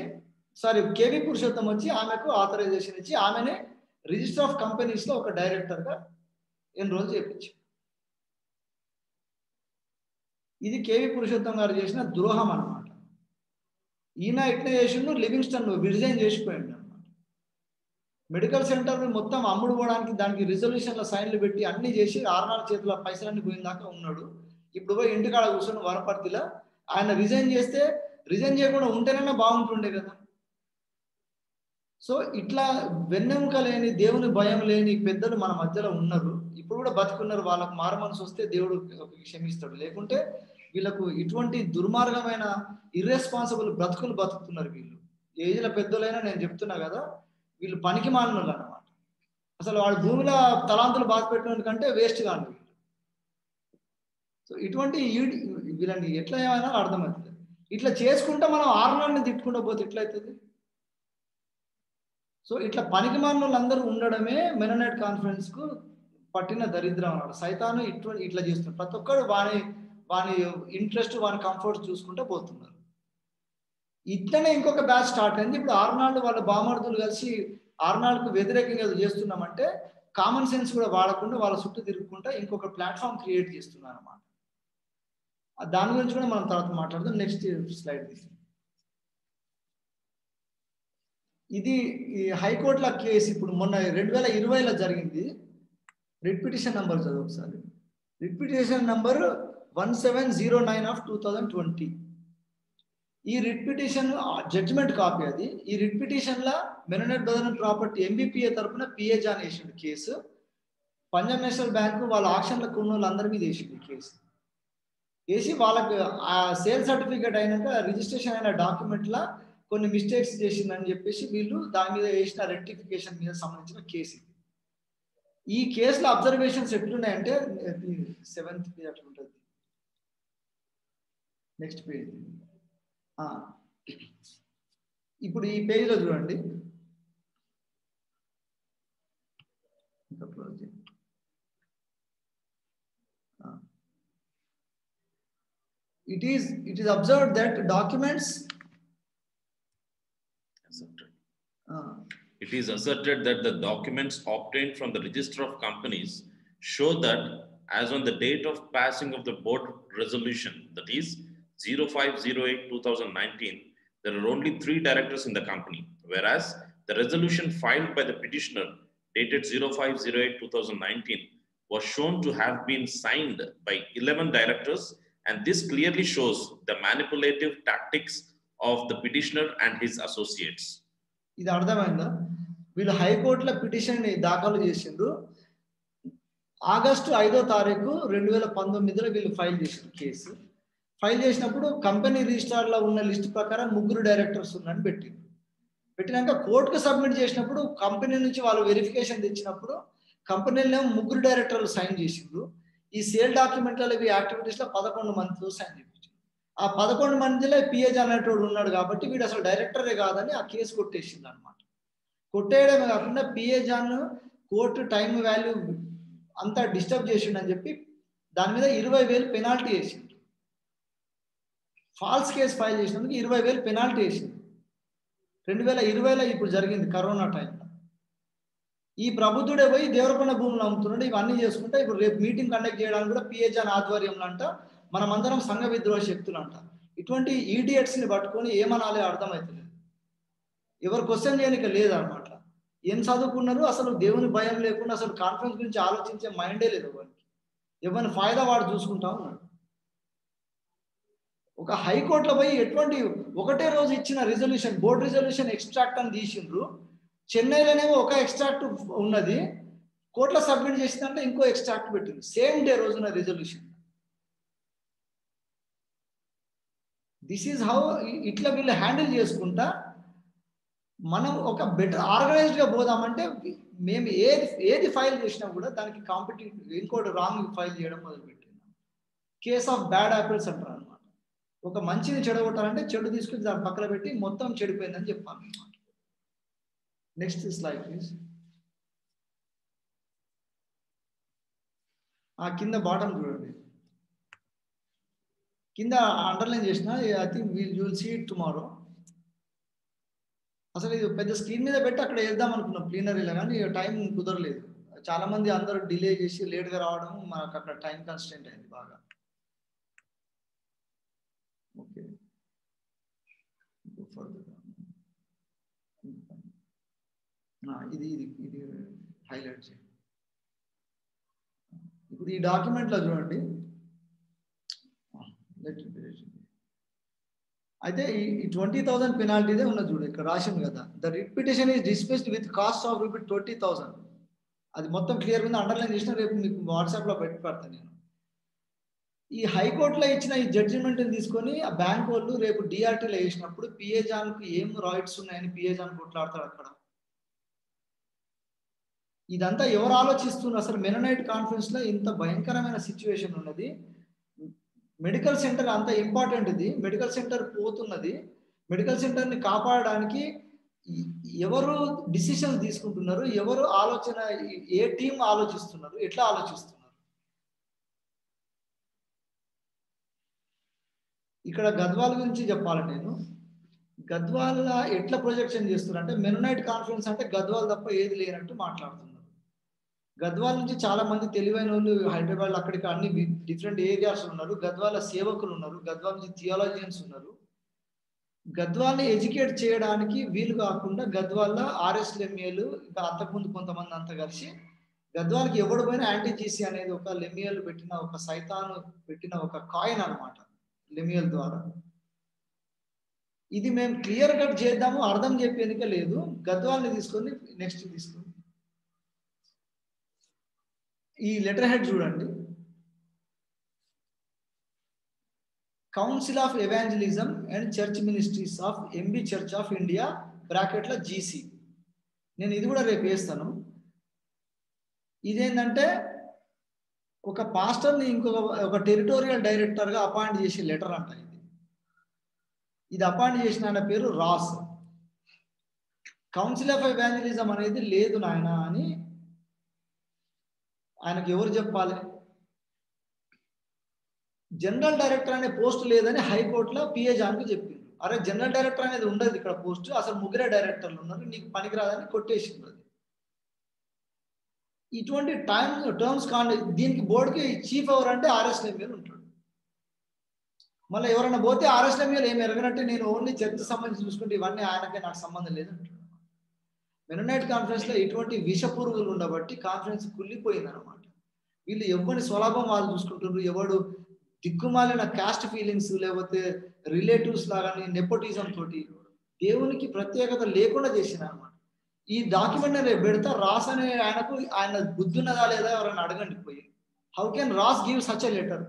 కేవీ పురుషోత్తం వచ్చి ఆమెకు ఆథరైజేషన్ ఇచ్చి ఆమెనే రిజిస్టర్ ఆఫ్ కంపెనీస్లో ఒక డైరెక్టర్గా ఎన్రోల్ చేయించి, ఇది కేవీ పురుషోత్తం గారు చేసిన ద్రోహం అన్నమాట. ఈయన ఎట్లా చేసిండు, లివింగ్స్టన్ రిజైన్ చేసిపోయింది అనమాట. మెడికల్ సెంటర్ మొత్తం అమ్ముడు పోవడానికి దానికి రిజల్యూషన్ల సైన్లు పెట్టి అన్ని చేసి ఆర్నాల్డ్ చేతిలో పైసలన్నీ పోయిందాకా ఉన్నాడు. ఇప్పుడు పోయి ఇంటికాడ కూర్చొని వనపర్తిలో ఆయన రిజైన్ చేస్తే, రిజైన్ చేయకుండా ఉంటేనే బాగుంటుండే కదా. సో ఇట్లా వెన్నెముక లేని, దేవుని భయం లేని పెద్దలు మన మధ్యలో ఉన్నారు, ఇప్పుడు కూడా బతుకున్నారు. వాళ్ళకు మారమనసు వస్తే దేవుడు క్షమిస్తాడు, లేకుంటే వీళ్ళకు ఇటువంటి దుర్మార్గమైన ఇర్రెస్పాన్సిబుల్ బ్రతుకులు బతుకుతున్నారు వీళ్ళు. ఏజ్ల పెద్దలైనా నేను చెప్తున్నా కదా, వీళ్ళు పనికి మాలినోళ్ళు అన్నమాట. అసలు వాడు భూమిలో తలాంతులు బాధ పెట్టిన కంటే వేస్ట్ కాదు వీళ్ళు. సో ఇటువంటి వీళ్ళని ఎట్లా ఏమైనా అర్థమవుతుంది. ఇట్లా చేసుకుంటే మనం ఆర్నాల్డ్ని తిట్టుకుంటూ పోతే ఎట్లయితుంది? సో ఇట్లా పనికి మాలిన వాళ్ళందరూ ఉండడమే మెననైట్ కాన్ఫరెన్స్ కు పట్టిన దరిద్రం అన్నమాట. సైతాను ఇట్లా చేస్తున్నారు. ప్రతి ఒక్కరు వాని ఇంట్రెస్ట్, వాని కంఫర్ట్ చూసుకుంటూ పోతున్నారు. ఇట్లనే ఇంకొక బ్యాచ్ స్టార్ట్ అయింది. ఇప్పుడు ఆర్నాల్డ్ వాళ్ళ బామర్దులు కలిసి ఆర్నాల్డ్కు వ్యతిరేకంగా చేస్తున్నామంటే కామన్ సెన్స్ కూడా వాడకుండా వాళ్ళ చుట్టూ తిరుగుకుంటా ఇంకొక ప్లాట్ఫామ్ క్రియేట్ చేస్తున్నారు అన్నమాట. దాని గురించి కూడా మనం తర్వాత మాట్లాడదాం. నెక్స్ట్ స్లైడ్ తీసి, ఇది ఈ హైకోర్టుల కేసు ఇప్పుడు మొన్న 2020లో జరిగింది. రిట్ పిటిషన్ నంబర్ చదువు ఒకసారి. Writ petition number 1709 of 2020. ఈ రిట్ పిటిషన్ జడ్జిమెంట్ కాపీ అది. ఈ రిట్ పిటిషన్ లా మెనోనైట్ బ్రదరన్ ప్రాపర్టీ ఎంబీపీఏ తరపున పిఏ జాన్ వేసిండు కేసు. పంజాబ్ నేషనల్ బ్యాంకు వాళ్ళ ఆక్షన్లకు ఉన్న వాళ్ళందరి మీద వేసింది కేసు. వేసి వాళ్ళకి ఆ సేల్ సర్టిఫికేట్ అయినాక రిజిస్ట్రేషన్ అయిన డాక్యుమెంట్లా కొన్ని మిస్టేక్స్ చేసిందని చెప్పేసి వీళ్ళు దాని మీద వేసిన రెక్టిఫికేషన్ మీద సంబంధించిన కేసు. ఈ కేసులో అబ్జర్వేషన్స్ ఎట్లున్నాయంటే 7th పేజ్ అట్లా ఉంటుంది. Next page. ఇప్పుడు ఈ పేజ్లో చూడండి. It is observed that documents. It is asserted that the documents obtained from the Register of Companies show that as on the date of passing of the board resolution, that is 0508-2019, there are only 3 directors in the company, whereas the resolution filed by the petitioner dated 0508-2019 was shown to have been signed by 11 directors, and this clearly shows the manipulative tactics of the petitioner and his associates. ఇది అర్థమైందా? వీళ్ళు హైకోర్టులో petition దాఖలు చేసిండ్రు. August 5వ తారీఖు 2019లో వీళ్ళు file చేసిన కేసు. ఫైల్ చేసినప్పుడు కంపెనీ రిజిస్ట్రార్లో ఉన్న లిస్ట్ ప్రకారం 3 డైరెక్టర్స్ ఉన్నారని పెట్టింది. పెట్టినాక కోర్టుకు సబ్మిట్ చేసినప్పుడు కంపెనీ నుంచి వాళ్ళు వెరిఫికేషన్ తెచ్చినప్పుడు కంపెనీలో 3 డైరెక్టర్లు సైన్ చేసిండ్రు. ఈ సేల్ డాక్యుమెంట్లలో ఇవి యాక్టివిటీస్లో 11 మందితో సైన్ చేయించారు. ఆ 11 మందిలో పిఏజ్ అనేటోడు ఉన్నాడు కాబట్టి వీడు అసలు డైరెక్టరే కాదని ఆ కేసు కొట్టేసింది అనమాట. కొట్టేయడమే కాకుండా పిఏజాన్ కోర్టు టైం వాల్యూ అంతా డిస్టర్బ్ చేసిండని చెప్పి దాని మీద 20,000 పెనాల్టీ వేసింది. ఫాల్స్ కేసు ఫైల్ చేసినందుకు 20,000 పెనాల్టీ వేసింది. 2020లో ఇప్పుడు జరిగింది కరోనా టైంలో. ఈ ప్రబుద్ధుడే పోయి దేవరకొండ భూములు అమ్ముతున్నాడు. ఇవన్నీ చేసుకుంటే ఇప్పుడు రేపు మీటింగ్ కండక్ట్ చేయడానికి కూడా పిఏజాన్ ఆధ్వర్యంలో అంట మనమందరం సంఘ విద్రోహ శక్తులు అంట. ఇటువంటి ఈడియట్స్ని పట్టుకొని ఏమనాలి అర్థమవుతుంది. ఎవరు క్వశ్చన్ చేయడానికి లేదన్నమాట. ఏం చదువుకున్నారు, అసలు దేవుని భయం లేకుండా అసలు కాన్ఫరెన్స్ గురించి ఆలోచించే మైండే లేదు ఎవరికి. ఎవరిని ఫాయిదా వాడు చూసుకుంటా ఉన్నాడు. ఒక హైకోర్టులో పోయి ఎటువంటి ఒకటే రోజు ఇచ్చిన రిజల్యూషన్, బోర్డు రిజల్యూషన్ ఎక్స్ట్రాక్ట్ అని తీసిండ్రు. చెన్నైలోనేమో ఒక ఎక్స్ట్రాక్ట్ ఉన్నది, కోర్టులో సబ్మిట్ చేసిందంటే ఇంకో ఎక్స్ట్రాక్ట్ పెట్టింది సేమ్ డే రోజున రిజల్యూషన్. దిస్ ఈజ్ హౌ ఇట్లా వీళ్ళు హ్యాండిల్ చేసుకుంటా మనం ఒక బెటర్ ఆర్గనైజ్డ్గా పోదామంటే మేము ఏది ఫైల్ చేసినా కూడా దానికి కాంపిటేటివ్ ఇంకోటి రాంగ్ ఫైల్ చేయడం మొదలుపెట్టింది. కేస్ ఆఫ్ బ్యాడ్ యాపిల్స్ అంటారు అనమాట. ఒక మంచిని చెడగొట్టాలంటే చెడు తీసుకుని దాని పక్కన పెట్టి మొత్తం చెడిపోయిందని చెప్పాను అనమాట. Next slide please. ఆ కింద బాటం చూడండి, కింద అండర్లైన్ చేసిన. I think you will see it tomorrow. అసలు ఇది పెద్ద స్క్రీన్ మీద పెట్టి అక్కడ వేద్దాం అనుకున్నాం ప్లీనరీలో, కానీ టైం కుదరలేదు. చాలా మంది అందరూ డిలే చేసి లేట్గా రావడం మనకు అక్కడ టైం కన్స్టెంట్ అయింది బాగా. ఓకే, ఇది ఇది ఇది హైలైట్ చేయండి. ఇప్పుడు ఈ డాక్యుమెంట్లో చూడండి. అయితే ఈ 20,000 పెనాల్టీదే ఉన్నది చూడు, ఇక్కడ రాసింది కదా. The writ petition is dismissed with cost of ₹20,000. అది మొత్తం క్లియర్ ఉంది, అండర్లైన్ చేసిన. రేపు మీకు వాట్సాప్లో పెట్టి పెడతాను నేను. ఈ హైకోర్టులో ఇచ్చిన ఈ జడ్జిమెంట్ని తీసుకొని ఆ బ్యాంక్ వాళ్ళు రేపు డిఆర్టీలో వేసినప్పుడు పిఏజాన్కు ఏం రైట్స్ ఉన్నాయని పిఏజాన్ కొట్లాడతాడు అక్కడ. ఇదంతా ఎవరు ఆలోచిస్తున్నారు? అసలు మెనోనైట్ కాన్ఫరెన్స్లో ఇంత భయంకరమైన సిచ్యువేషన్ ఉన్నది. మెడికల్ సెంటర్ అంత ఇంపార్టెంట్. ఇది మెడికల్ సెంటర్ పోతున్నది. మెడికల్ సెంటర్ని కాపాడడానికి ఎవరు డిసిషన్స్ తీసుకుంటున్నారు, ఎవరు ఆలోచన, ఏ టీం ఆలోచిస్తున్నారు, ఎట్లా ఆలోచిస్తున్నారు? ఇక్కడ గద్వాల గురించి చెప్పాలి నేను. గద్వాల ఎట్లా ప్రొజెక్షన్ చేస్తున్నారు అంటే మెనోనైట్ కాన్ఫరెన్స్ అంటే గద్వాల్ తప్ప ఏది లేనట్టు మాట్లాడుతున్నారు. గద్వాల నుంచి చాలా మంది తెలివైన వాళ్ళు హైదరాబాద్ అక్కడికి అన్ని డిఫరెంట్ ఏరియాస్ ఉన్నారు. గద్వాల సేవకులు ఉన్నారు, గద్వాల నుంచి థియాలజియన్స్ ఉన్నారు. గద్వాల్ని ఎడ్యుకేట్ చేయడానికి వీలు కాకుండా గద్వాల ఆర్ఎస్ఎంఏలు ఇంకా అంతకుముందు కొంతమంది అంతా కలిసి గద్వాలకి ఎవడు పోయినా యాంటీ జీసీ అనేది ఒక లెమియల్ పెట్టిన ఒక సైతాను పెట్టిన ఒక కాయిన్ అన్నమాట లెమియల్ ద్వారా. ఇది మేము క్లియర్ కట్ చేద్దాము, అర్థం చెప్పేందుకే లేదు. గద్వాల్ని తీసుకొని నెక్స్ట్ తీసుకొని ఈ లెటర్ హెడ్ చూడండి. Council of evangelism and church ministries of MB church of India బ్రాకెట్ల జీసీ. నేను ఇది కూడా రేపు వేస్తాను. ఇదేంటంటే ఒక పాస్టర్ని ఒక టెరిటోరియల్ డైరెక్టర్గా అపాయింట్ చేసే లెటర్ అంట. ఇది అపాయింట్ చేసిన ఆయన పేరు రాస్. కౌన్సిల్ ఆఫ్ ఎవాంజలిజం అనేది లేదు నాయన అని ఆయనకు ఎవరు చెప్పాలి? జనరల్ డైరెక్టర్ అనే పోస్ట్ లేదని హైకోర్టులో పిఏ జాన్కు చెప్పింది. అరే జనరల్ డైరెక్టర్ అనేది ఉండదు ఇక్కడ పోస్ట్, అసలు ముగ్గురే డైరెక్టర్లు ఉన్నారు, నీకు పనికిరాదని కొట్టేసింది. ఇటువంటి టర్మ్స్ దీనికి బోర్డుకి చీఫ్ ఎవరు అంటే ఆర్ఎస్ లెమియల్ ఉంటాడు. మళ్ళీ ఎవరైనా పోతే ఆర్ఎస్ లెమియల్ ఏమి ఎరగనంటే నేను ఓన్లీ చర్చ సంబంధించి చూసుకుంటే ఇవన్నీ ఆయనకే నాకు సంబంధం లేదంటాడు. మెననైట్ కాన్ఫరెన్స్ లో ఇటువంటి విషపురుగులు ఉండబట్టి కాన్ఫరెన్స్ కుళ్ళిపోయింది అనమాట. వీళ్ళు ఎవరిని స్వలాభం వాళ్ళు చూసుకుంటున్నారు, ఎవడు దిక్కుమాలిన కాస్ట్ ఫీలింగ్స్ లేకపోతే రిలేటివ్స్ లాగాని నెపోటిజం తోటి దేవునికి ప్రత్యేకత లేకుండా చేసిన అనమాట. ఈ డాక్యుమెంట్ రేపు పెడతా. రాస్ అనే ఆయన బుద్ధి ఉన్నదా లేదా ఎవరైనా అడగండి పోయి. How can Ross give such a letter?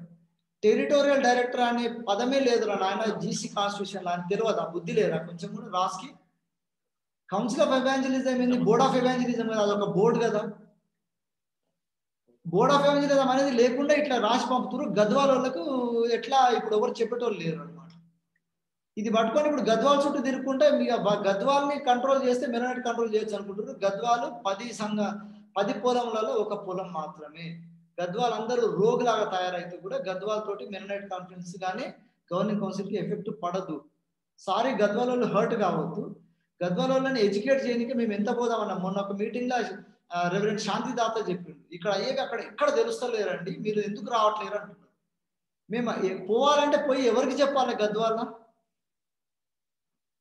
Territorial director అనే పదమే లేదు ఆయన జీసీ కాన్స్టిట్యూషన్ అని తెలియదు. ఆ బుద్ధి లేదా కొంచెం కూడా రాస్కి? కౌన్సిల్ ఆఫ్ ఎవాంజలిజం ఏంది? బోర్డ్ ఆఫ్ ఎవాంజలిజం కదా, అదొక బోర్డు కదా. బోర్డ్ ఆఫ్ ఎవాంజలిజం అనేది లేకుండా ఇట్లా రాసి పంపుతున్నారు. గద్వాల వాళ్ళకు ఎట్లా ఇప్పుడు ఎవరు చెప్పేటోళ్ళు లేరు అనమాట. ఇది పట్టుకొని ఇప్పుడు గద్వాల చుట్టూ తిరుగుకుంటే మీకు గద్వాల్ని కంట్రోల్ చేస్తే మెననైట్ కంట్రోల్ చేయొచ్చు అనుకుంటారు. గద్వాలు 10 పొలంలలో ఒక పొలం మాత్రమే. గద్వాల్ అందరూ రోగులాగా తయారైతే కూడా గద్వాల్ తోటి మెననైట్ కాన్ఫరెన్స్ కానీ గవర్నింగ్ కౌన్సిల్కి ఎఫెక్ట్ పడదు. సారీ గద్వాల వాళ్ళు హర్ట్ కావద్దు. గద్వాల వాళ్ళని ఎడ్యుకేట్ చేయడానికి మేము ఎంత పోదామన్నాం. మొన్న ఒక మీటింగ్ లో రెవరెండ్ శాంతిదాత చెప్పిండు, ఇక్కడ అయ్యేది అక్కడ ఎక్కడ తెలుస్తలేరండి, మీరు ఎందుకు రావట్లేరు అంటున్నారు. మేము పోవాలంటే పోయి ఎవరికి చెప్పాలి? గద్వాల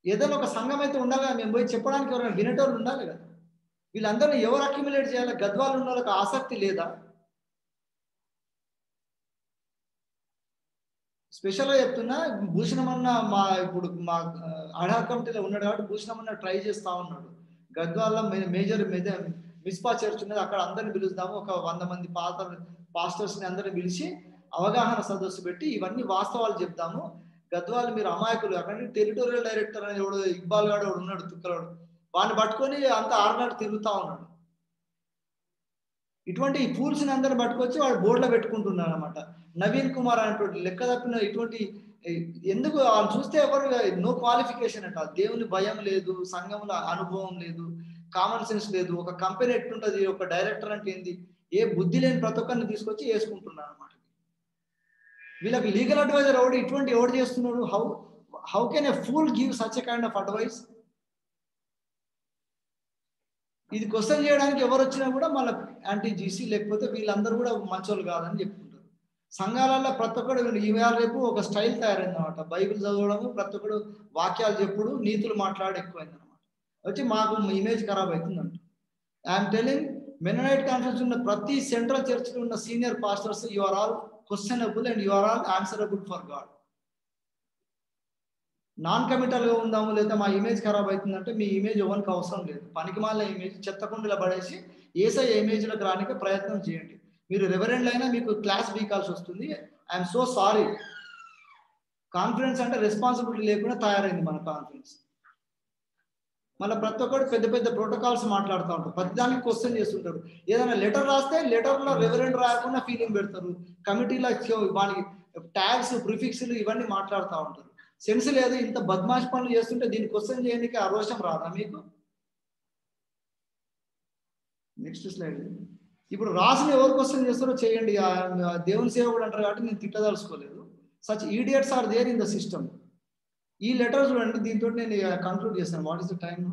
ఏదైనా ఒక సంఘం అయితే ఉండాలి, మేము పోయి చెప్పడానికి ఎవరైనా వినేటోళ్ళు ఉండాలి కదా. వీళ్ళందరినీ ఎవరు అక్యుములేట్ చేయాలి? గద్వాలు ఉన్న వాళ్ళకి ఆసక్తి లేదా? స్పెషల్గా చెప్తున్నా, భూషణమన్న ఇప్పుడు మా అడార్ కమిటీలో ఉన్నాడు కాబట్టి భూషణమన్న ట్రై చేస్తా ఉన్నాడు. గద్వాల మేజర్ మిస్పా చర్చ్ ఉన్నది, అక్కడ అందరిని పిలుస్తాము, ఒక 100 మంది పాస్టర్స్ని అందరిని పిలిచి అవగాహన సదస్సు పెట్టి ఇవన్నీ వాస్తవాలు చెప్తాము. గద్వాలు మీరు అమాయకులు, అక్కడ టెరిటోరియల్ డైరెక్టర్ అని ఎవడు ఇక్బాల్ గాడు ఎవడు ఉన్నాడు, తుక్కలాడు, వాడిని పట్టుకొని అంత ఆరునాడు తిరుగుతా ఉన్నాడు. ఇటువంటి ఫూల్స్ని అందరిని పట్టుకొచ్చి వాడు బోర్డులో పెట్టుకుంటున్నాడు అనమాట. నవీన్ కుమార్ అనేటువంటి లెక్క తప్పిన ఇటువంటి ఎందుకు వాళ్ళు చూస్తే ఎవరు నో క్వాలిఫికేషన్ అంట. దేవుని భయం లేదు, సంఘంలో అనుభవం లేదు, కామన్ సెన్స్ లేదు. ఒక కంపెనీ ఎట్టుంటది, ఒక డైరెక్టర్ అంటే ఏంది, ఏ బుద్ధి లేని ప్రతి ఒక్కరిని తీసుకొచ్చి వేసుకుంటున్నాడు అనమాట. వీళ్ళకి లీగల్ అడ్వైజర్ ఎవడు ఇటువంటి ఎవడు చేస్తున్నాడు? How can a fool give such a kind of advice? ఇది క్వశ్చన్ చేయడానికి ఎవరు వచ్చినా కూడా మళ్ళీ యాంటీ జీసీ లేకపోతే వీళ్ళందరూ కూడా మంచోళ్ళు కాదని చెప్పుకుంటారు. సంఘాలలో ప్రతి ఒక్కడు ఇవాళ రేపు ఒక స్టైల్ తయారైంది అనమాట. బైబిల్ చదవడము, ప్రతి ఒక్కడు వాక్యాలు చెప్పుడు, నీతులు మాట్లాడి ఎక్కువైంది అనమాట. వచ్చి మాకు ఇమేజ్ ఖరాబ్ అవుతుందంట. ఐఎమ్ టెలింగ్, మెననైట్ కాన్ఫరెన్స్ ఉన్న ప్రతి సెంట్రల్ చర్చ్లో ఉన్న senior pastors, you are all questionable and you are all answerable for God. Non కమిటల్గా ఉందాము, లేదా మా ఇమేజ్ ఖరాబ్ అవుతుందంటే మీ ఇమేజ్ ఎవరికి అవసరం లేదు. పనికి మాలిన ఇమేజ్ చెత్తకుండీలో పడేసి ఏసై ఇమేజ్లోకి రానికి ప్రయత్నం చేయండి. మీరు రెవరెండ్ అయినా మీకు క్లాస్ బీకాల్సి వస్తుంది. I'm so sorry. కాన్ఫరెన్స్ అంటే రెస్పాన్సిబిలిటీ లేకుండా తయారైంది మన కాన్ఫరెన్స్. మళ్ళీ ప్రతి ఒక్కరు పెద్ద పెద్ద ప్రోటోకాల్స్ మాట్లాడుతూ ఉంటారు, ప్రతిదానికి క్వశ్చన్ చేస్తుంటారు. ఏదైనా లెటర్ రాస్తే లెటర్లో రెవరెండ్ రాయకుండా ఫీలింగ్ పెడతారు. కమిటీలో వానికి ట్యాగ్స్, ప్రిఫిక్స్లు ఇవన్నీ మాట్లాడుతూ ఉంటారు. సెన్స్ లేదు. ఇంత బద్మాష్ పనులు చేస్తుంటే దీన్ని క్వశ్చన్ చేయడానికి ఆ రోషం రాదా మీకు? Next slide. ఇప్పుడు రాసిన ఎవరు క్వశ్చన్ చేస్తారో చేయండి. దేవుని సేవకుడు అంటారు కాబట్టి నేను తిట్టదలుచుకోలేదు. Such idiots are there in the system. ఈ లెటర్ చూడండి, దీంతో నేను కంక్లూడ్ చేస్తాను. What is the time?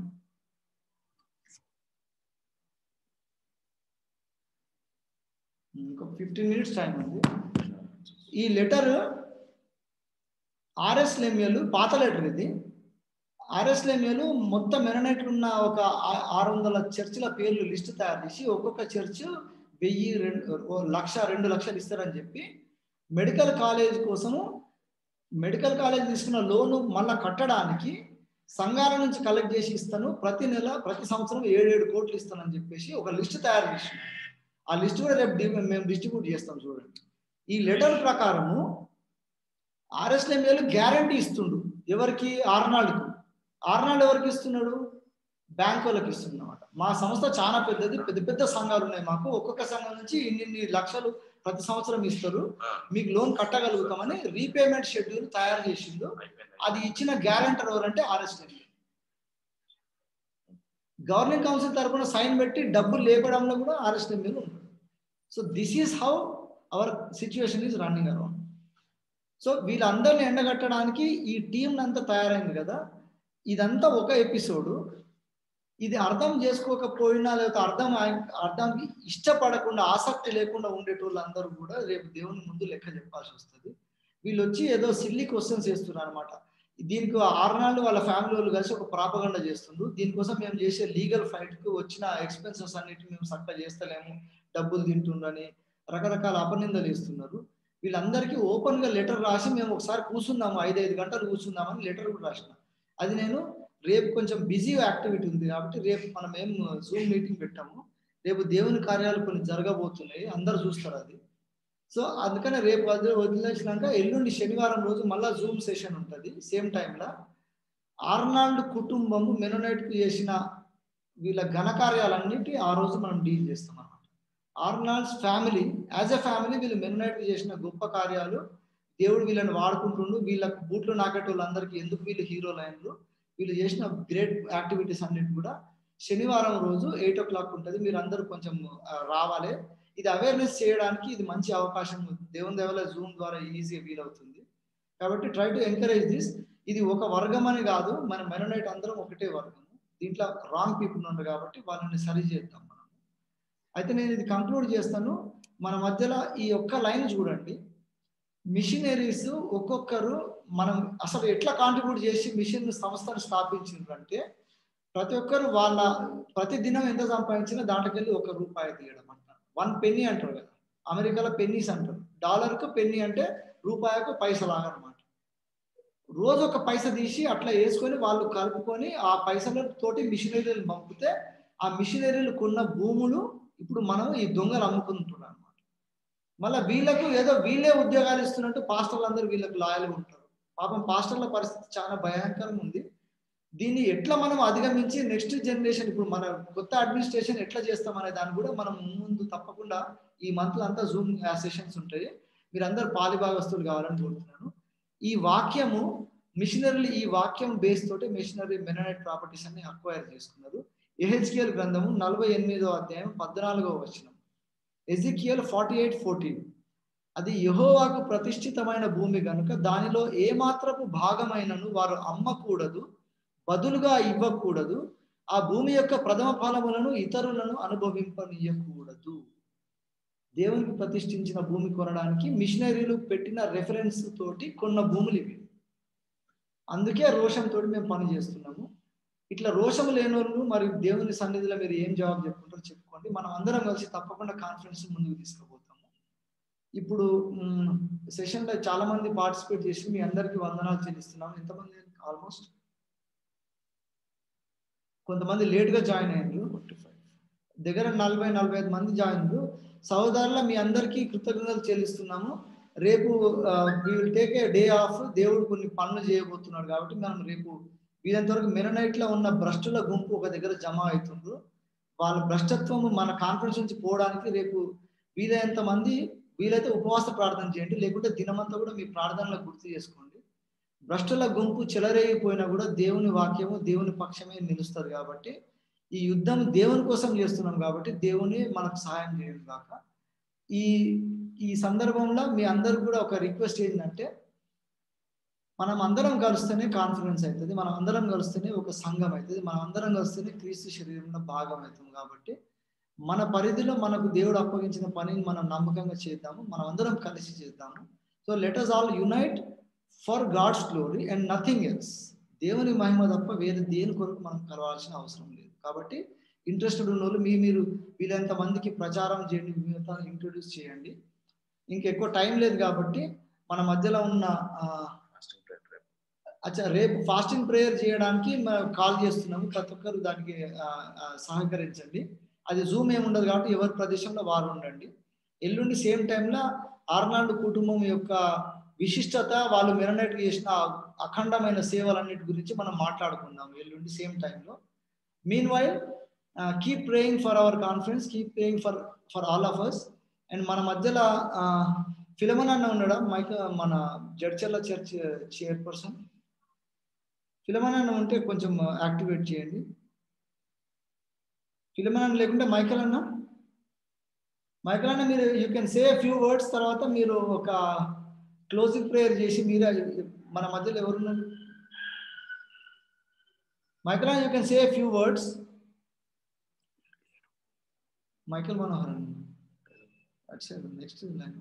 ఇంకా 15 minutes టైం ఉంది. ఈ లెటర్ ఆర్ఎస్ లెమియల్ పాత లెటర్ ఇది. ఆర్ఎస్ లెమియల్ మొత్తం మెననైట్లు ఉన్న ఒక 600 చర్చిల పేర్లు లిస్ట్ తయారు చేసి ఒక్కొక్క చర్చ్ 1000, 1,00,000, 2,00,000 ఇస్తారని చెప్పి మెడికల్ కాలేజ్ కోసము మెడికల్ కాలేజ్ తీసుకున్న లోను మళ్ళీ కట్టడానికి సంఘాల నుంచి కలెక్ట్ చేసి ఇస్తాను, ప్రతి నెల ప్రతి సంవత్సరం 7 కోట్లు ఇస్తానని చెప్పేసి ఒక లిస్ట్ తయారు చేసినాం. ఆ లిస్ట్ కూడా రేపు మేము డిస్ట్రిబ్యూట్ చేస్తాం. చూడండి, ఈ లెటర్ ప్రకారము ఆర్ఎస్ఎంఏలు గ్యారంటీ ఇస్తుండు. ఎవరికి? ఆర్నాల్డ్కు. ఆర్నాల్డ్ ఎవరికి ఇస్తున్నాడు? బ్యాంక్ వాళ్ళకి ఇస్తున్నమాట. మా సంస్థ చాలా పెద్దది, పెద్ద పెద్ద సంఘాలు ఉన్నాయి మాకు, ఒక్కొక్క సంఘం నుంచి ఇన్ని లక్షలు ప్రతి సంవత్సరం ఇస్తారు, మీకు లోన్ కట్టగలుగుతామని రీపేమెంట్ షెడ్యూల్ తయారు చేసిండు. అది ఇచ్చిన గ్యారంటర్ ఎవరంటే ఆర్ఎస్ఎంఏ. గవర్నింగ్ కౌన్సిల్ తరఫున సైన్ పెట్టి డబ్బులు లేపడంలో కూడా ఆర్ఎస్ఎంఏలు ఉంటారు. So this is how our situation is running around. So వీళ్ళందరినీ ఎండగట్టడానికి ఈ టీం అంతా తయారైంది కదా. ఇదంతా ఒక ఎపిసోడు. ఇది అర్థం చేసుకోకపోయినా లేకపోతే అర్థం ఇష్టపడకుండా ఆసక్తి లేకుండా ఉండేటోళ్ళందరూ కూడా రేపు దేవుని ముందు లెక్క చెప్పాల్సి వస్తుంది. వీళ్ళు వచ్చి ఏదో సిల్లీ క్వశ్చన్స్ చేస్తున్నారు అనమాట. దీనికి ఆర్నాల్డ్ వాళ్ళ ఫ్యామిలీ వాళ్ళు కలిసి ఒక ప్రాపగండా చేస్తుండ్రు. దీనికోసం మేము చేసే లీగల్ ఫైట్కు వచ్చిన ఎక్స్పెన్సెస్ అన్నిటిని మేము చక్కగా చేస్తలేము, డబ్బులు తింటుండని రకరకాల అపనిందలు ఇస్తున్నారు. వీళ్ళందరికీ ఓపెన్గా లెటర్ రాసి మేము ఒకసారి కూర్చుందాము, 5 గంటలు కూర్చుందామని లెటర్ కూడా రాసిన. అది నేను రేపు కొంచెం బిజీ యాక్టివిటీ ఉంది కాబట్టి రేపు మనం ఏం జూమ్ మీటింగ్ పెట్టాము. రేపు దేవుని కార్యాలు కొన్ని జరగబోతున్నాయి, అందరు చూస్తారు అది. సో అందుకనే రేపు వదిలేసినాక ఎల్లుండి శనివారం రోజు మళ్ళీ జూమ్ సెషన్ ఉంటుంది సేమ్ టైంలో. ఆర్నాల్డ్ కుటుంబము మెనోనైట్కు చేసిన వీళ్ళ ఘనకార్యాలన్నిటి ఆ రోజు మనం డీల్ చేస్తాం అన్నమాట. ఆర్నాల్డ్స్ ఫ్యామిలీ యాజ్ ఎ ఫ్యామిలీ వీళ్ళు మెనోనైట్కు చేసిన గొప్ప కార్యాలు, దేవుడు వీళ్ళని వాడుకుంటుండు, వీళ్ళకు బూట్లు నాకేటోళ్ళందరికీ ఎందుకు వీళ్ళు హీరోలు అయినరు, వీళ్ళు చేసిన గ్రేట్ యాక్టివిటీస్ అన్నిటి కూడా శనివారం రోజు 8 o'clock ఉంటుంది. మీరు అందరూ కొంచెం రావాలి. ఇది అవేర్నెస్ చేయడానికి ఇది మంచి అవకాశం. దేవుని దేవల జూమ్ ద్వారా ఈజీగా వీలవుతుంది కాబట్టి ట్రై టు ఎంకరేజ్ దిస్. ఇది ఒక వర్గం అని కాదు, మన మెనోనైట్ అందరం ఒకటే వర్గం. దీంట్లో రాంగ్ పీపుల్ ఉన్నారు కాబట్టి వాళ్ళని సరి చేద్దాం మనం. అయితే నేను ఇది కంక్లూడ్ చేస్తాను. మన మధ్యలో ఈ ఒక్క లైన్ చూడండి. మిషనరీస్ ఒక్కొక్కరు మనం అసలు ఎట్లా కాంట్రిబ్యూట్ చేసి మిషన్ సంస్థను స్థాపించిందంటే ప్రతి ఒక్కరు వాళ్ళ ప్రతి దినం ఎంత సంపాదించినా దాంట్లోకెళ్ళి ₹1 తీయడం అంటారు. 1 penny అంటారు కదా, అమెరికాలో పెన్నీస్ అంటారు. డాలర్కు పెన్నీ అంటే రూపాయకు పైసలాగా అనమాట. రోజు ఒక పైస తీసి అట్లా వేసుకొని వాళ్ళు కలుపుకొని ఆ పైసలతోటి మిషనరీలు పంపితే ఆ మిషనరీలు కొన్న భూములు ఇప్పుడు మనం ఈ దొంగలు అమ్ముకుంటున్నాం అనమాట. మళ్ళీ వీళ్ళకు ఏదో వీళ్ళే ఉద్యోగాలు ఇస్తున్నట్టు పాస్టర్లు అందరూ వీళ్ళకు లాయల్గా ఉంటారు. పాపం పాస్టర్ల పరిస్థితి చాలా భయంకరంగా ఉంది. దీన్ని ఎట్లా మనం అధిగమించి నెక్స్ట్ జనరేషన్ ఇప్పుడు మన కొత్త అడ్మినిస్ట్రేషన్ ఎట్లా చేస్తామనే దాన్ని కూడా మనం ముందు తప్పకుండా ఈ మంత్లో అంతా జూమ్ సెషన్స్ ఉంటాయి. మీరందరూ పాలిభాగస్తులు కావాలని కోరుతున్నాను. ఈ వాక్యము మిషనరీలు ఈ వాక్యం బేస్ తోటి మిషనరీ మెనోనైట్ ప్రాపర్టీస్ అన్ని అక్వైర్ చేసుకున్నారు. యెహెజ్కేలు గ్రంథము 48వ అధ్యాయం 14వ వచనం, ఎజెకియల్ 48:14. అది యెహోవాకు ప్రతిష్ఠితమైన భూమి గనుక దానిలో ఏ మాత్రపు భాగమైనను వారు అమ్మకూడదు, బదులుగా ఇవ్వకూడదు. ఆ భూమి యొక్క ప్రథమ ఫలములను ఇతరులను అనుభవింపనీయకూడదు. దేవునికి ప్రతిష్ఠించిన భూమి కొనడానికి మిషనరీలు పెట్టిన రెఫరెన్స్ తోటి కొన్న భూములు ఇవి. అందుకే రోషంతో మేము పని చేస్తున్నాము. ఇట్లా రోషం లేని వాళ్ళు మరి దేవుని సన్నిధిలో మీరు ఏం జవాబు చెప్పుకుంటారో చెప్పుకోండి. మనం అందరం కలిసి తప్పకుండా కాన్ఫరెన్స్ ముందుకు తీసుకుపోతాము. ఇప్పుడు సెషన్లో చాలా మంది పార్టిసిపేట్ చేసి మీ అందరికీ వందనాలు చెల్లిస్తున్నాము. ఎంతమంది? ఆల్మోస్ట్ కొంతమంది లేట్గా జాయిన్ అయ్యారు, దగ్గర 40-45 మంది జాయిన్ అయ్యారు. సహోదరుల మీ అందరికీ కృతజ్ఞతలు చెల్లిస్తున్నాము. రేపు we will take a day off. దేవుడు కొన్ని పనులు చేయబోతున్నాడు కాబట్టి మనం రేపు వీరంత వరకు మెనోనైట్లో ఉన్న భ్రష్టుల గుంపు ఒక దగ్గర జమ అవుతుండ్రు. వాళ్ళ భ్రష్టత్వము మన కాన్ఫరెన్స్ నుంచి పోవడానికి రేపు వీలైనంత మంది వీలైతే ఉపవాస ప్రార్థన చేయండి, లేకుంటే దినమంతా కూడా మీ ప్రార్థనలో గుర్తు చేసుకోండి. భ్రష్టుల గుంపు చెలరేగిపోయినా కూడా దేవుని వాక్యము దేవుని పక్షమే నిలుస్తుంది కాబట్టి ఈ యుద్ధం దేవుని కోసం చేస్తున్నాం కాబట్టి దేవుని మనకు సహాయం చేయడం కాక. ఈ సందర్భంలో మీ అందరు కూడా ఒక రిక్వెస్ట్ ఏంటంటే మనం అందరం కలుస్తేనే కాన్ఫరెన్స్ అవుతుంది, మనం అందరం కలిస్తేనే ఒక సంఘం అవుతుంది, మనం అందరం కలిస్తేనే క్రీస్తు శరీరంలో భాగం అవుతుంది. కాబట్టి మన పరిధిలో మనకు దేవుడు అప్పగించిన పనిని మనం నమ్మకంగా చేద్దాము, మనం అందరం కలిసి చేద్దాము. So let us all unite for God's glory and nothing else. దేవుని మహిమ తప్ప వేరే దేని కొరకు మనం కలవాల్సిన అవసరం లేదు. కాబట్టి ఇంట్రెస్టెడ్ ఉన్న వాళ్ళు మీరు వీళ్ళంత మందికి ప్రచారం చేయండి, మిగతా ఇంట్రొడ్యూస్ చేయండి. ఇంకెక్కువ టైం లేదు కాబట్టి మన మధ్యలో ఉన్న రేపు ఫాస్టింగ్ ప్రేయర్ చేయడానికి కాల్ చేస్తున్నాము. ప్రతి ఒక్కరు దానికి సహకరించండి. అది జూమ్ ఏమి ఉండదు కాబట్టి ఎవరి ప్రదేశంలో వారు ఉండండి. ఎల్లుండి సేమ్ టైంలో ఆర్నాల్డ్ కుటుంబం యొక్క విశిష్టత, వాళ్ళు మెరనేట్ చేసిన అఖండమైన సేవలన్నిటి గురించి మనం మాట్లాడుకుందాం ఎల్లుండి సేమ్ టైంలో. Meanwhile keep praying for our conference, keep praying for all of us. And మన మధ్యలో ఫిలమన్ అన్న ఉన్నాడా మన జడ్చర్ల చర్చ్ చైర్పర్సన్? ఫిలమన్ అన్న ఉంటే కొంచెం యాక్టివేట్ చేయండి. ఫిలమన్ అన్న లేకుంటే మైకల్ అన్న మీరు you can say few words, తర్వాత మీరు ఒక క్లోజింగ్ ప్రేయర్ చేసి మీరే. మన మధ్యలో ఎవరున్నారు? మైకల్ అన్న, you can say few words. Michael Manohar అన్న నెక్స్ట్ లైన్.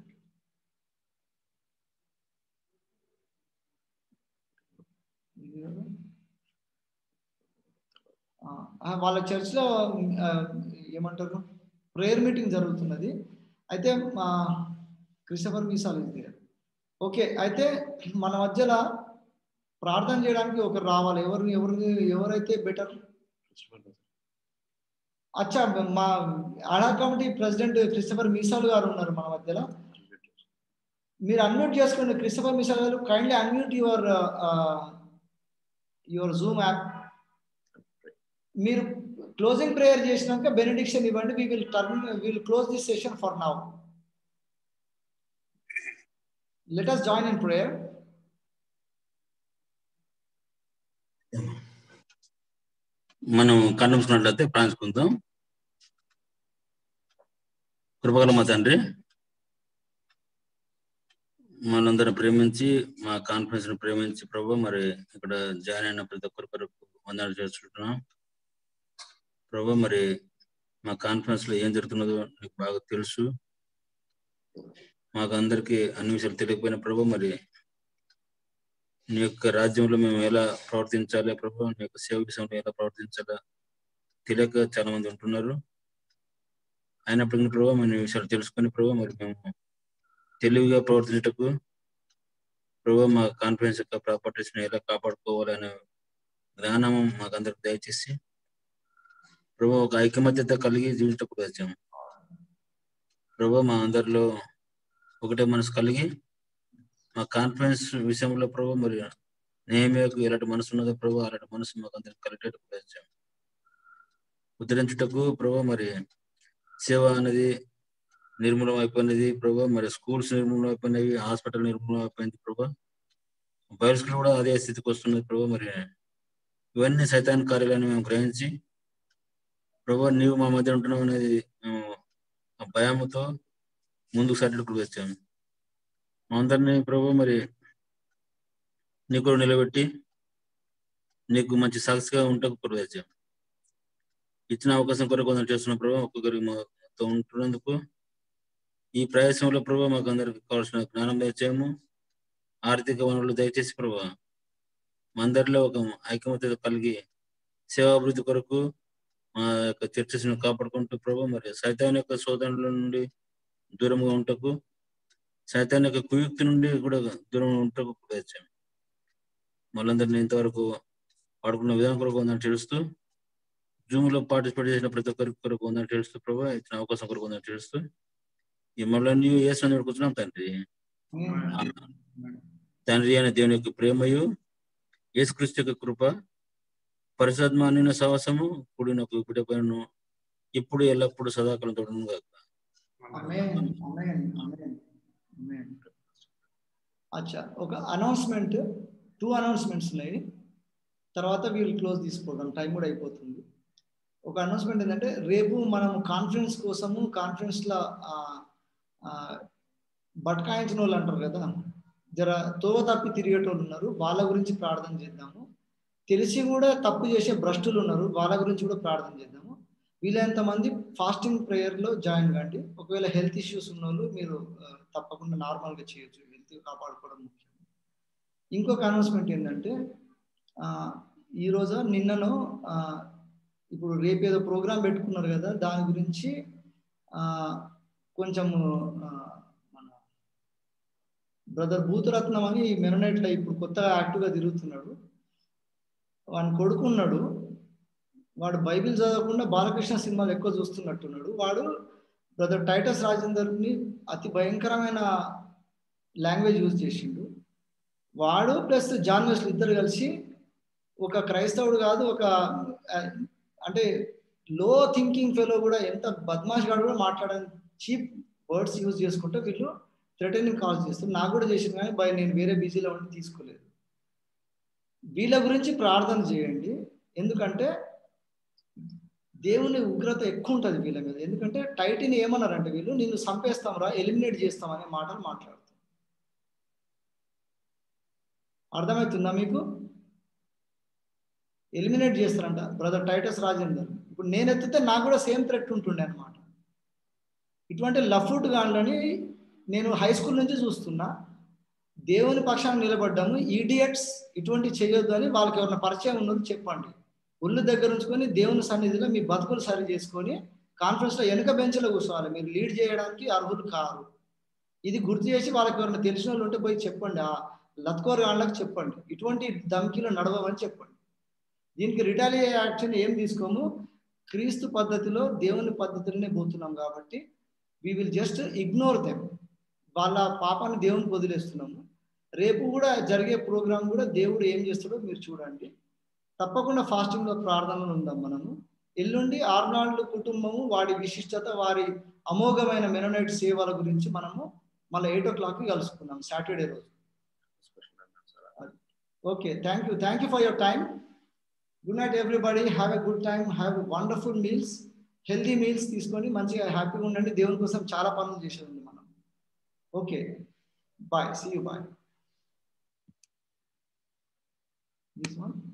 వాళ్ళ చర్చ్లో ఏమంటారు, ప్రేయర్ మీటింగ్ జరుగుతున్నది. అయితే మా క్రిస్టఫర్ మీసాల్ ఇది. ఓకే, అయితే మన మధ్యలో ప్రార్థన చేయడానికి ఒకరు రావాలి. ఎవరైతే బెటర్? అచ్చా, మా ఆడా కమిటీ ప్రెసిడెంట్ క్రిస్టఫర్ మీసాల్ గారు ఉన్నారు మన మధ్యలో. మీరు అన్మ్యూట్ చేసుకోండి. క్రిస్టఫర్ మీసాల్ గారు, kindly unmute your Zoom app. మీరు క్లోజింగ్ ప్రేయర్ చేసినాక బెనెడిక్షన్ ఇవ్వండి. We will close this session for now. Let us join in prayer. మనం కన్ను మూసుకున్నట్లయితే ప్రార్థించుకుందాం. కృపగల మా తండ్రి, మనందరం ప్రేమించి మా కాన్ఫరెన్స్ ను ప్రేమించి ప్రభు మరి ఇక్కడ జాయిన్ అయిన ప్రతి ఒక్కరి కొరకు వందనాలు చేస్తున్నాం ప్రభు. మరి మా కాన్ఫరెన్స్ లో ఏం జరుగుతున్నదో నీకు బాగా తెలుసు. మాకు అందరికీ అన్ని విషయాలు తెలియకపోయిన ప్రభు, మరి నీ యొక్క రాజ్యంలో మేము ఎలా ప్రవర్తించాలి ప్రభు, నీ యొక్క సేవ విషయంలో ఎలా ప్రవర్తించాలా తెలియక చాలా మంది ఉంటున్నారు. అయినప్పటికీ ప్రభు మన విషయాలు తెలుసుకొని ప్రభు మరి మేము తెలివిగా ప్రవర్తించటకు ప్రభు మా కాన్ఫిడెన్స్ యొక్క ప్రాపర్టీస్ ని ఎలా కాపాడుకోవాలనే జ్ఞానం మాకందరికి దయచేసి ప్రభు ఒక ఐకమత్యత కలిగి జీవించటకు వచ్చాము ప్రభు. మా అందరిలో ఒకటే మనసు కలిగి మా కాన్ఫిడెన్స్ విషయంలో ప్రభు మరి నేమేకు ఎలాంటి మనసు ఉన్నదో ప్రభు అలాంటి మనసు మాకు అందరికి కలిగేటకు వచ్చాము. ఉద్ధరించుటకు ప్రభు మరి సేవ అనేది నిర్మూలం అయిపోయినది ప్రభు. మరి స్కూల్స్ నిర్మూలం అయిపోయినవి, హాస్పిటల్ నిర్మూలం అయిపోయింది ప్రభు. బయలుస్కూల్ కూడా అదే స్థితికి వస్తున్నది ప్రభు. మరి ఇవన్నీ సైతాన్ కార్యాలను మేము గ్రహించి ప్రభు నీవు మా మధ్య ఉంటున్నావు అనేది మేము ఆ భయంతో ముందుకు సాటికి వచ్చాము. మా అందరినీ ప్రభు మరి నీకు నిలబెట్టి నీకు మంచి సాక్షిగా ఉంటకు కొరకు వచ్చాము. ఇచ్చిన అవకాశం కొరకు కొందరు చేస్తున్న ప్రభు, ఒక్కొక్కరికి మాతో ఉంటున్నందుకు ఈ ప్రయాసంలో ప్రభు మాకు అందరికి కావాల్సిన జ్ఞానం దయచేయము, ఆర్థిక వనరులు దయచేసి ప్రభు మా అందరిలో ఒక ఐకమత్యత కలిగి సేవాభివృద్ధి కొరకు మా యొక్క చర్చస్ ను కాపాడుకుంటూ ప్రభు మరి సైతాన్ యొక్క శోధనల నుండి దూరంగా ఉంటకు, సైతాన్ యొక్క కుయుక్తి నుండి కూడా దూరంగా ఉంటకు వచ్చాము. మళ్ళందరినీ ఇంతవరకు వాడుకున్న విధానం కొరకు ఉందని తెలుస్తూ, జూమ్ లో పార్టిసిపేట్ చేసిన ప్రతి ఒక్కరికి కొరకు ఉందని తెలుస్తూ ప్రభు ఇచ్చిన అవకాశం కొరకు ఉందని తెలుస్తూ ఈ మళ్ళీ యేసు కూర్చున్నాం తండ్రి. తండ్రి అయిన దేవుని యొక్క ప్రేమయు, యేసుక్రీస్తు యొక్క కృప, పరిశుద్ధాత్మ సహవాసము కూడిన బిడ్డపైన ఇప్పుడు ఎల్లప్పుడు సదాకాలం తోడును గాక. అచ్చా, ఒక అనౌన్స్మెంట్, 2 అనౌన్స్మెంట్స్ ఉన్నాయి. తర్వాత వీళ్ళు క్లోజ్ తీసుకోవడం, టైం కూడా అయిపోతుంది. ఒక అనౌన్స్మెంట్ ఏంటంటే, రేపు మనం కాన్ఫరెన్స్ కోసము కాన్ఫరెన్స్లో బట్కాయించిన వాళ్ళు అంటారు కదా, జర తోవ తప్పి తిరిగేటోళ్ళు ఉన్నారు, వాళ్ళ గురించి ప్రార్థన చేద్దాము. తెలిసి కూడా తప్పు చేసే భ్రష్టులు ఉన్నారు, వాళ్ళ గురించి కూడా ప్రార్థన చేద్దాము. వీలైనంత మంది ఫాస్టింగ్ ప్రేయర్లో జాయిన్ కండి. ఒకవేళ హెల్త్ ఇష్యూస్ ఉన్న వాళ్ళు మీరు తప్పకుండా నార్మల్గా చేయొచ్చు, హెల్త్ కాపాడుకోవడం ముఖ్యం. ఇంకొక అనౌన్స్మెంట్ ఏంటంటే, ఈరోజు నిన్నను ఇప్పుడు రేపు ఏదో ప్రోగ్రామ్ పెట్టుకున్నారు కదా, దాని గురించి కొంచెము మన బ్రదర్ భూతరత్నం అని మెననైట్లో ఇప్పుడు కొత్తగా యాక్టివ్గా తిరుగుతున్నాడు. వాని కొడుకున్నాడు, వాడు బైబిల్ చదవకుండా బాలకృష్ణ సినిమాలు ఎక్కువ చూస్తున్నట్టున్నాడు. వాడు బ్రదర్ టైటస్ రాజేందర్ని అతి భయంకరమైన లాంగ్వేజ్ యూజ్ చేసిండు. వాడు ప్లస్ జాన్ వెస్లీ ఇద్దరు కలిసి ఒక క్రైస్తవుడు కాదు, ఒక అంటే లో థింకింగ్ ఫెలో కూడా, ఎంత బద్మాష్ గాడు కూడా మాట్లాడని చీప్ వర్డ్స్ యూజ్ చేసుకుంటే వీళ్ళు థ్రెటనింగ్ కాల్స్ చేస్తారు. నాకు కూడా చేసింది కానీ నేను వేరే బిజీలో ఉండి తీసుకోలేదు. వీళ్ళ గురించి ప్రార్థన చేయండి, ఎందుకంటే దేవుని ఉగ్రత ఎక్కువ ఉంటుంది వీళ్ళ మీద. ఎందుకంటే టైటిని ఏమన్నారంటే వీళ్ళు నిన్ను చంపేస్తాంరా, ఎలిమినేట్ చేస్తామనే మాటలు మాట్లాడుతారు. అర్థమవుతుందా మీకు? ఎలిమినేట్ చేస్తారంట బ్రదర్ టైటస్ రాజేందర్. ఇప్పుడు నేను ఎత్తితే నాకు కూడా సేమ్ థ్రెట్ ఉంటుండే అనమాట. ఇటువంటి లఫ్ట్ గాన్లని నేను హై స్కూల్ నుంచి చూస్తున్నా. దేవుని పక్షాన్ని నిలబడ్డాము, ఈడియట్స్ ఇటువంటి చేయొద్దు అని వాళ్ళకి ఎవరైనా పరిచయం ఉన్నది చెప్పండి. ఒళ్ళు దగ్గర ఉంచుకొని దేవుని సన్నిధిలో మీ బతుకులు సరి చేసుకొని కాన్ఫరెన్స్లో వెనుక బెంచ్లో కూర్చోవాలి. మీరు లీడ్ చేయడానికి అర్హులు కారు. ఇది గుర్తు చేసి వాళ్ళకి ఎవరైనా తెలిసిన వాళ్ళు ఉంటే పోయి చెప్పండి, ఆ లత్కోర్ గాన్లకు చెప్పండి, ఇటువంటి ధమ్కీలు నడవమని చెప్పండి. దీనికి రిటాలియేట్ యాక్షన్ ఏం తీసుకోము, క్రీస్తు పద్ధతిలో దేవుని పద్ధతిలోనే పోతున్నాం కాబట్టి we will just ignore them. వాళ్ళ పాపాన్ని దేవునికి వదిలేస్తున్నాము. రేపు కూడా జరిగే ప్రోగ్రాం కూడా దేవుడు ఏం చేస్తాడో మీరు చూడండి. తప్పకుండా ఫాస్టింగ్లో ప్రార్థనలు ఉందాం మనము. ఎల్లుండి ఆర్నాల్డ్ కుటుంబము, వాడి విశిష్టత, వారి అమోఘమైన మెననైట్ సేవల గురించి మనము మళ్ళీ 8 o'clock కలుసుకుందాం సాటర్డే రోజు. Okay, thank you for your time. Good night everybody, have a good time, have wonderful meals, healthy meals తీసుకొని మంచిగా హ్యాపీగా ఉండండి. దేవుని కోసం చాలా పనులు చేసేది మనం. Okay, bye, see you, bye. This one.